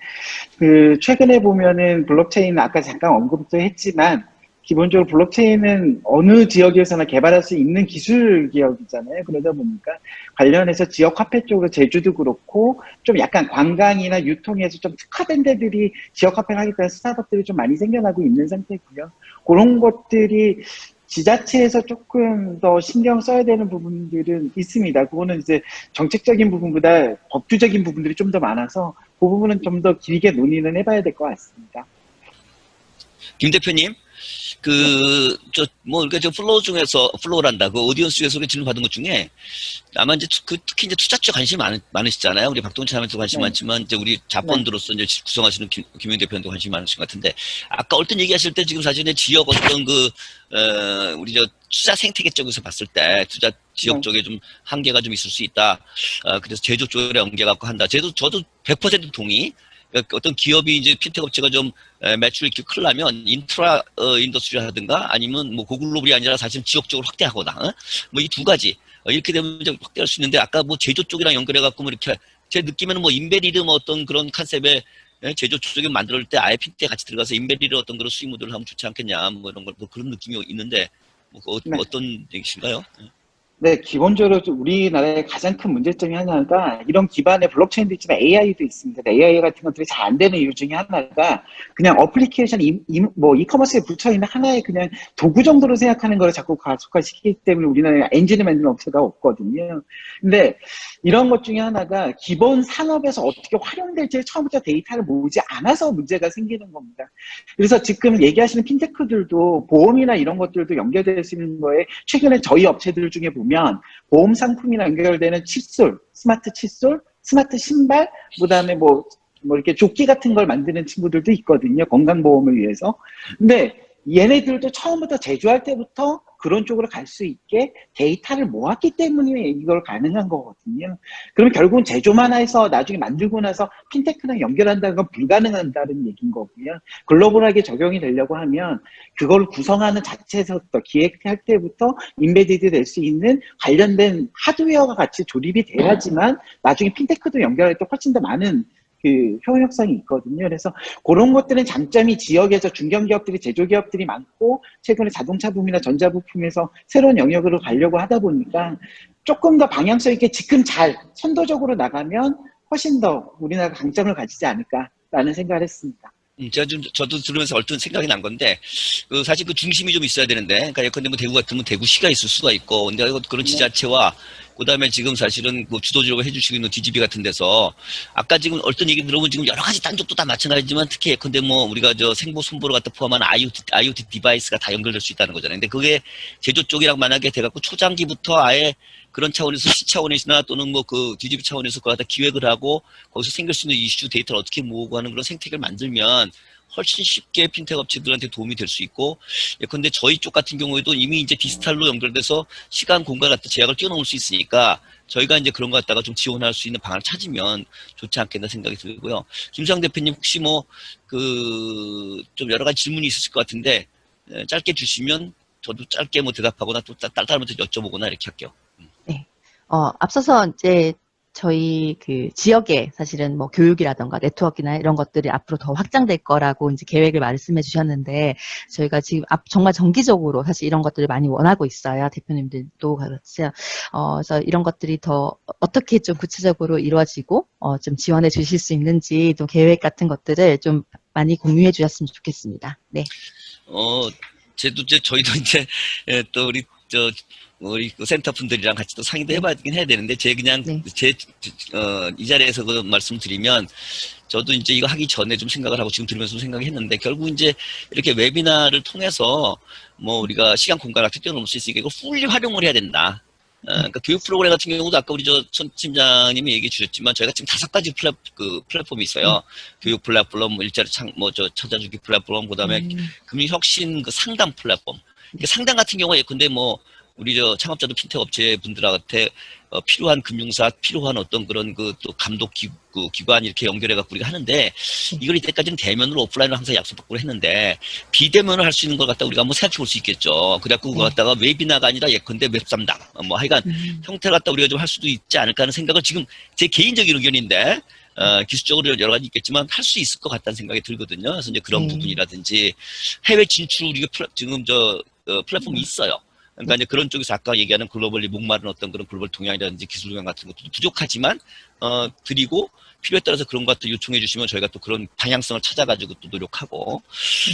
그 최근에 보면은 블록체인 아까 잠깐 언급도 했지만 기본적으로 블록체인은 어느 지역에서나 개발할 수 있는 기술 기업이잖아요. 그러다 보니까 관련해서 지역 화폐 쪽으로 제주도 그렇고 좀 약간 관광이나 유통에서 좀 특화된 데들이 지역 화폐를 하겠다는 스타트업들이 좀 많이 생겨나고 있는 상태고요. 그런 것들이 지자체에서 조금 더 신경 써야 되는 부분들은 있습니다. 그거는 이제 정책적인 부분보다 법규적인 부분들이 좀 더 많아서 그 부분은 좀 더 길게 논의는 해봐야 될 것 같습니다. 김 대표님, 그러니까 저 플로우란다. 그 오디언스 중에서 질문 받은 것 중에 아마 이제 특히 이제 투자 쪽 관심이 많으시잖아요. 우리 박동찬 사람도 관심 네. 많지만 이제 우리 자본들로서 이제 구성하시는 김용 대표님도 관심이 많으신 것 같은데 아까 얼핏 얘기하실 때 지금 사실은 지역 어떤 우리 저 투자 생태계 쪽에서 봤을 때 투자 지역 네. 쪽에 좀 한계가 좀 있을 수 있다. 그래서 제조 쪽에 연계갖고 한다. 저도 100% 동의. 그러니까 어떤 기업이 이제 핀텍 업체가 좀 매출이 이렇게 크려면 인프라 인더스트리 하든가 아니면 뭐 고글로벌이 아니라 사실 지역적으로 확대하거나 뭐 이 두 가지 이렇게 되면 이제 확대할 수 있는데 아까 뭐 제조 쪽이랑 연결해 갖고 뭐 이렇게 제 느낌에는 뭐 인베리드 뭐 어떤 그런 컨셉의 제조 쪽에 만들 때 아예 핀텍 같이 들어가서 인베리드 어떤 그런 수익 모델을 하면 좋지 않겠냐 뭐 이런 걸 뭐 그런 느낌이 있는데 뭐 네. 어떤 얘기신가요? 네, 기본적으로 우리나라의 가장 큰 문제점이 하나가 이런 기반의 블록체인도 있지만 AI도 있습니다. AI 같은 것들이 잘 안 되는 이유 중에 하나가 그냥 어플리케이션, 뭐 이커머스에 붙여있는 하나의 그냥 도구 정도로 생각하는 걸 자꾸 가속화시키기 때문에 우리나라에 엔진을 만드는 업체가 없거든요. 근데 이런 것 중에 하나가 기본 산업에서 어떻게 활용될지 처음부터 데이터를 모으지 않아서 문제가 생기는 겁니다. 그래서 지금 얘기하시는 핀테크들도 보험이나 이런 것들도 연결될 수 있는 거에 최근에 저희 업체들 중에 보면 보험 상품이랑 연결되는 칫솔, 스마트 칫솔, 스마트 신발, 그다음에 뭐 이렇게 조끼 같은 걸 만드는 친구들도 있거든요. 건강보험을 위해서. 근데 얘네들도 처음부터 제조할 때부터 그런 쪽으로 갈 수 있게 데이터를 모았기 때문에 이걸 가능한 거거든요. 그러면 결국은 제조만 해서 나중에 만들고 나서 핀테크랑 연결한다는 건 불가능하다는 얘기인 거고요. 글로벌하게 적용이 되려고 하면 그걸 구성하는 자체에서부터 기획할 때부터 인베디드 될 수 있는 관련된 하드웨어가 같이 조립이 돼야지만 나중에 핀테크도 연결할 때 훨씬 더 많은 그 효용성이 있거든요. 그래서 그런 것들은 장점이 지역에서 중견기업들이 제조기업들이 많고 최근에 자동차 붐이나 전자부품에서 새로운 영역으로 가려고 하다 보니까 조금 더 방향성 있게 지금 잘 선도적으로 나가면 훨씬 더 우리나라가 강점을 가지지 않을까라는 생각을 했습니다. 저도 들으면서 얼핏 생각이 난 건데, 사실 그 중심이 좀 있어야 되는데, 그러니까 예컨대 뭐 대구 같으면 대구시가 있을 수가 있고, 근데 그런 지자체와, 그 다음에 지금 사실은 뭐 주도적으로 해주시고 있는 DGB 같은 데서, 아까 지금 얼핏 얘기 들어보면 지금 여러 가지 딴 쪽도 다 마찬가지지만, 특히 예컨대 뭐 우리가 저 생보 손보를 갖다 포함한 IoT 디바이스가 다 연결될 수 있다는 거잖아요. 근데 그게 제조 쪽이랑 만약에 돼갖고 초장기부터 아예 그런 차원에서 시 차원에서나 또는 뭐 그 DGB 차원에서 그거 갖다 기획을 하고 거기서 생길 수 있는 이슈 데이터를 어떻게 모으고 하는 그런 생태계를 만들면 훨씬 쉽게 핀텍 업체들한테 도움이 될 수 있고, 예컨대 저희 쪽 같은 경우에도 이미 이제 디지털로 연결돼서 시간, 공간 같은 제약을 뛰어넘을 수 있으니까 저희가 이제 그런 거 갖다가 좀 지원할 수 있는 방안을 찾으면 좋지 않겠나 생각이 들고요. 김수영 대표님 혹시 뭐 좀 여러 가지 질문이 있으실 것 같은데 짧게 주시면 저도 짧게 뭐 대답하거나 또 다른 분한테 여쭤보거나 이렇게 할게요. 네. 앞서서 이제 저희 그 지역에 사실은 뭐 교육이라던가 네트워크나 이런 것들이 앞으로 더 확장될 거라고 이제 계획을 말씀해 주셨는데 저희가 지금 정말 정기적으로 사실 이런 것들을 많이 원하고 있어요. 대표님들도 그렇죠. 그래서 이런 것들이 더 어떻게 좀 구체적으로 이루어지고 좀 지원해 주실 수 있는지 또 계획 같은 것들을 좀 많이 공유해 주셨으면 좋겠습니다. 네. 저희도 이제 또 우리 그 센터 분들이랑 같이 또 상의도 해봐야긴 해야 되는데, 네. 이 자리에서 그 말씀 드리면, 저도 이제 이거 하기 전에 좀 생각을 하고 지금 들으면서 좀 생각했는데, 결국 이제 이렇게 웨비나를 통해서 뭐 우리가 시간 공간 같은 뛰어넘을 수 있으니까 이거 풀리 활용을 해야 된다. 그러니까 교육 프로그램 같은 경우도 아까 우리 천 팀장님이 얘기해 주셨지만 저희가 지금 5가지 플랫폼이 있어요. 교육 플랫폼, 일자리 찾아주기 플랫폼, 그다음에 금융혁신 그 상담 플랫폼. 상담 같은 경우에 근데 뭐 우리 저 창업자도 핀텍 업체 분들한테 필요한 금융사, 필요한 어떤 그런 그 또 감독 기관 이렇게 연결해갖고 우리가 하는데, 이걸 이때까지는 대면으로 오프라인으로 항상 약속받고 했는데, 비대면으로 할 수 있는 걸 갖다 우리가 한번 생각해 볼 수 있겠죠. 그래갖고 그거 갖다가 웨비나가 아니라 예컨대 웹상담, 뭐 하여간 형태를 갖다 우리가 좀 할 수도 있지 않을까 하는 생각을 지금 제 개인적인 의견인데, 기술적으로 여러 가지 있겠지만 할 수 있을 것 같다는 생각이 들거든요. 그래서 이제 그런 부분이라든지 해외 진출 우리가 지금 플랫폼이 있어요. 그러니까 이제 그런 쪽에서 아까 얘기하는 글로벌리 목마른 어떤 그런 글로벌 동향이라든지 기술 동향 같은 것도 부족하지만 드리고 필요에 따라서 그런 것들 요청해 주시면 저희가 또 그런 방향성을 찾아가지고 또 노력하고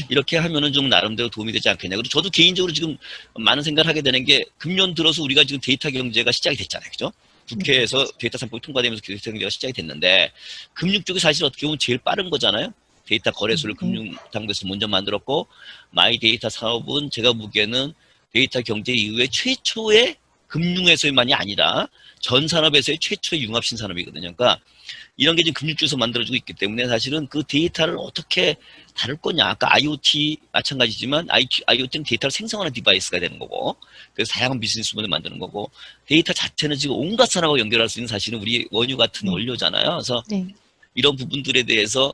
이렇게 하면은 좀 나름대로 도움이 되지 않겠냐. 그리고 저도 개인적으로 지금 많은 생각을 하게 되는 게 금년 들어서 우리가 지금 데이터 경제가 시작이 됐잖아요. 그죠? 국회에서 데이터 3법이 통과되면서 데이터 경제가 시작이 됐는데 금융 쪽이 사실 어떻게 보면 제일 빠른 거잖아요. 데이터 거래소를 금융당국에서 먼저 만들었고 마이 데이터 사업은 제가 보기에는 데이터 경제 이후에 최초의 금융에서만이 아니라 전 산업에서의 최초의 융합 신산업이거든요. 그러니까 이런 게 지금 금융 쪽에서 만들어지고 있기 때문에 사실은 그 데이터를 어떻게 다룰 거냐. 아까 IoT 마찬가지지만 IoT는 데이터를 생성하는 디바이스가 되는 거고 그래서 다양한 비즈니스 모델을 만드는 거고 데이터 자체는 지금 온갖 산업과 연결할 수 있는 사실은 우리 원유 같은 원료잖아요. 그래서 이런 부분들에 대해서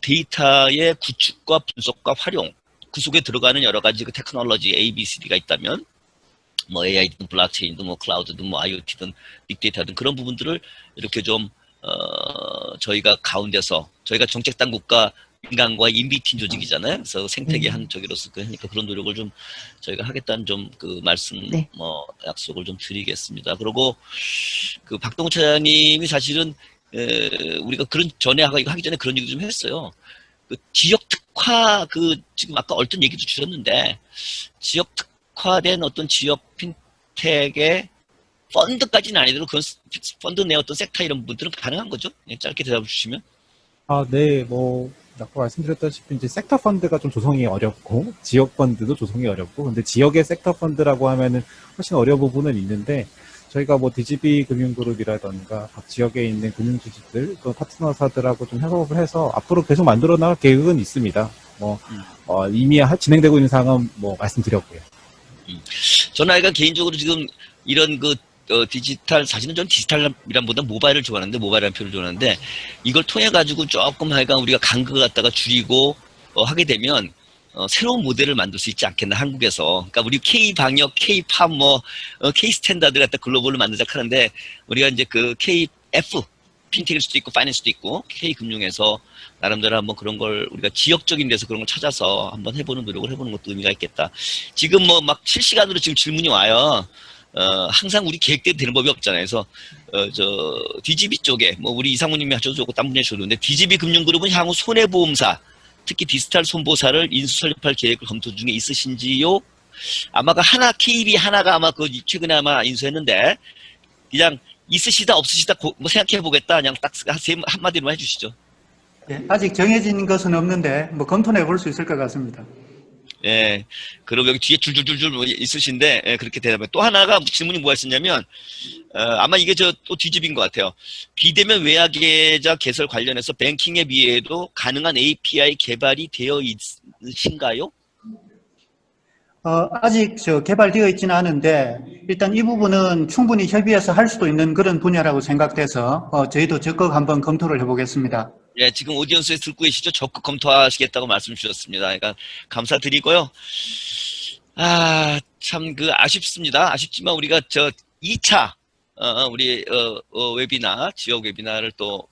데이터의 구축과 분석과 활용 그 속에 들어가는 여러 가지 그 테크놀로지 A, B, C, D가 있다면 뭐 AI든 블록체인든 뭐 클라우드든 뭐 IoT든 빅데이터든 그런 부분들을 이렇게 좀 저희가 가운데서 저희가 정책 당국과 민간과 인비팀 조직이잖아요. 그래서 생태계 한 쪽으로서 그러니까 그런 노력을 좀 저희가 하겠다는 좀 그 말씀 뭐 약속을 좀 드리겠습니다. 그리고 그 박동우 차장님이 사실은 우리가 그런 전에 하기 전에 그런 얘기 좀 했어요. 그 지역 특화 지금 아까 얼핏 얘기도 주셨는데 지역 특화된 어떤 지역 핀텍의 펀드까지는 아니더라도 그건 펀드 내 어떤 섹터 이런 부분들은 가능한 거죠? 짧게 대답을 주시면. 네, 뭐 아까 말씀드렸다시피 이제 섹터 펀드가 좀 조성이 어렵고 지역 펀드도 조성이 어렵고 근데 지역의 섹터 펀드라고 하면은 훨씬 어려운 부분은 있는데 저희가 뭐 DGB 금융그룹이라던가 각 지역에 있는 금융주주들 또 파트너사들하고 좀 협업을 해서 앞으로 계속 만들어 나갈 계획은 있습니다. 이미 진행되고 있는 사항은 뭐 말씀드렸고요. 저는 아이가 개인적으로 지금 이런 디지털, 사실은 전 디지털이란보다 모바일을 좋아하는데, 모바일이라는 표현을 좋아하는데, 이걸 통해가지고 조금 하여간 우리가 간극을 갖다가 줄이고, 하게 되면, 새로운 모델을 만들 수 있지 않겠나, 한국에서. 그러니까 우리 K방역, K팝, K스탠다드 갖다 글로벌로 만들자 하는데, 우리가 이제 그 KF, 핀텍일 수도 있고, 파이낸스도 있고, K금융에서 나름대로 한번 그런 걸 우리가 지역적인 데서 그런 걸 찾아서 한번 해보는 노력을 해보는 것도 의미가 있겠다. 지금 막 실시간으로 지금 질문이 와요. 항상 우리 계획대로 되는 법이 없잖아요. 그래서, DGB 쪽에, 우리 이상무님이 하셔도 좋고, 딴 분이 하셔도 좋은데, DGB 금융그룹은 향후 손해보험사, 특히 디지털 손보사를 인수 설립할 계획을 검토 중에 있으신지요? 아마가 KB 하나가 아마 최근에 아마 인수했는데, 그냥 있으시다, 없으시다, 생각해보겠다. 그냥 딱 한마디로만 해주시죠. 예, 아직 정해진 것은 없는데, 검토해 볼 수 있을 것 같습니다. 예, 그럼 여기 뒤에 줄줄줄줄 있으신데, 그렇게 대답해. 또 하나가 질문이 뭐가 있었냐면, 아마 이게 또 뒤집인 것 같아요. 비대면 외화계좌 개설 관련해서 뱅킹 앱 이외에도 가능한 API 개발이 되어 있으신가요? 아직 개발되어 있지는 않은데, 일단 이 부분은 충분히 협의해서 할 수도 있는 그런 분야라고 생각돼서, 저희도 적극 한번 검토를 해보겠습니다. 예, 지금 오디언스에 듣고 계시죠? 적극 검토하시겠다고 말씀 주셨습니다. 그러니까 감사드리고요. 참 아쉽습니다. 아쉽지만 우리가 2차 우리 웨비나 지역 웨비나를 또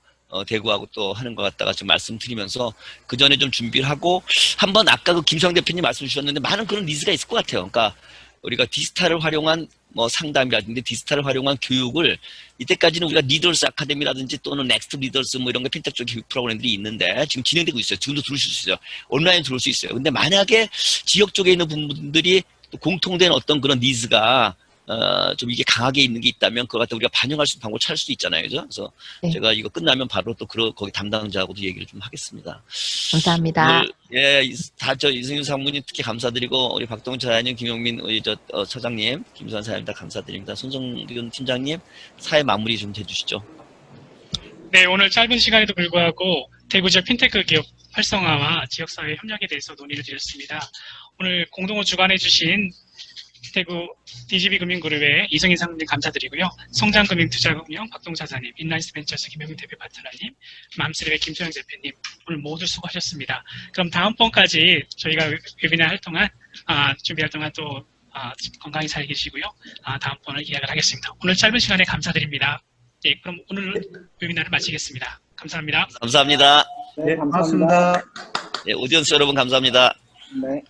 대구하고 또 하는 것 같다가 좀 말씀드리면서 그 전에 좀 준비를 하고 한번 아까 김성 대표님 말씀 주셨는데 많은 그런 니즈가 있을 것 같아요. 그러니까 우리가 디지털을 활용한 상담이라든지 디지털을 활용한 교육을 이때까지는 우리가 리더스 아카데미라든지 또는 넥스트 리더스 이런 게 핀텍 쪽 교육 프로그램들이 있는데 지금 진행되고 있어요. 지금도 들으실 수 있어요. 온라인 들어올 수 있어요. 근데 만약에 지역 쪽에 있는 분들이 공통된 어떤 그런 니즈가 좀 이게 강하게 있는 게 있다면 그걸 갖다 우리가 반영할 수 있는 방법을 찾을 수 있잖아요. 그죠? 그래서 제가 이거 끝나면 바로 또 거기 담당자하고도 얘기를 좀 하겠습니다. 감사합니다. 이승윤 상무님 특히 감사드리고 우리 박동훈 차장님, 김용민 우리 차장님, 김수환 사장님 다 감사드립니다. 손성균 팀장님 사회 마무리 좀 해주시죠. 네, 오늘 짧은 시간에도 불구하고 대구 지역 핀테크 기업 활성화와 지역사회 협력에 대해서 논의를 드렸습니다. 오늘 공동으로 주관해 주신 대구 DGB금융그룹의 이성인 상무님 감사드리고요. 성장금융투자금융 박동사사님, 인라이스벤처스 김영민 대표 파트너님, 맘스랩의 김소영 대표님 오늘 모두 수고하셨습니다. 그럼 다음번까지 저희가 웨비나 할 동안 준비할 동안 또 건강히 잘 계시고요. 다음번을 예약을 하겠습니다. 오늘 짧은 시간에 감사드립니다. 예, 그럼 오늘 웨비나를 마치겠습니다. 감사합니다. 감사합니다. 네, 고맙습니다. 예, 오디언스 여러분 감사합니다. 네.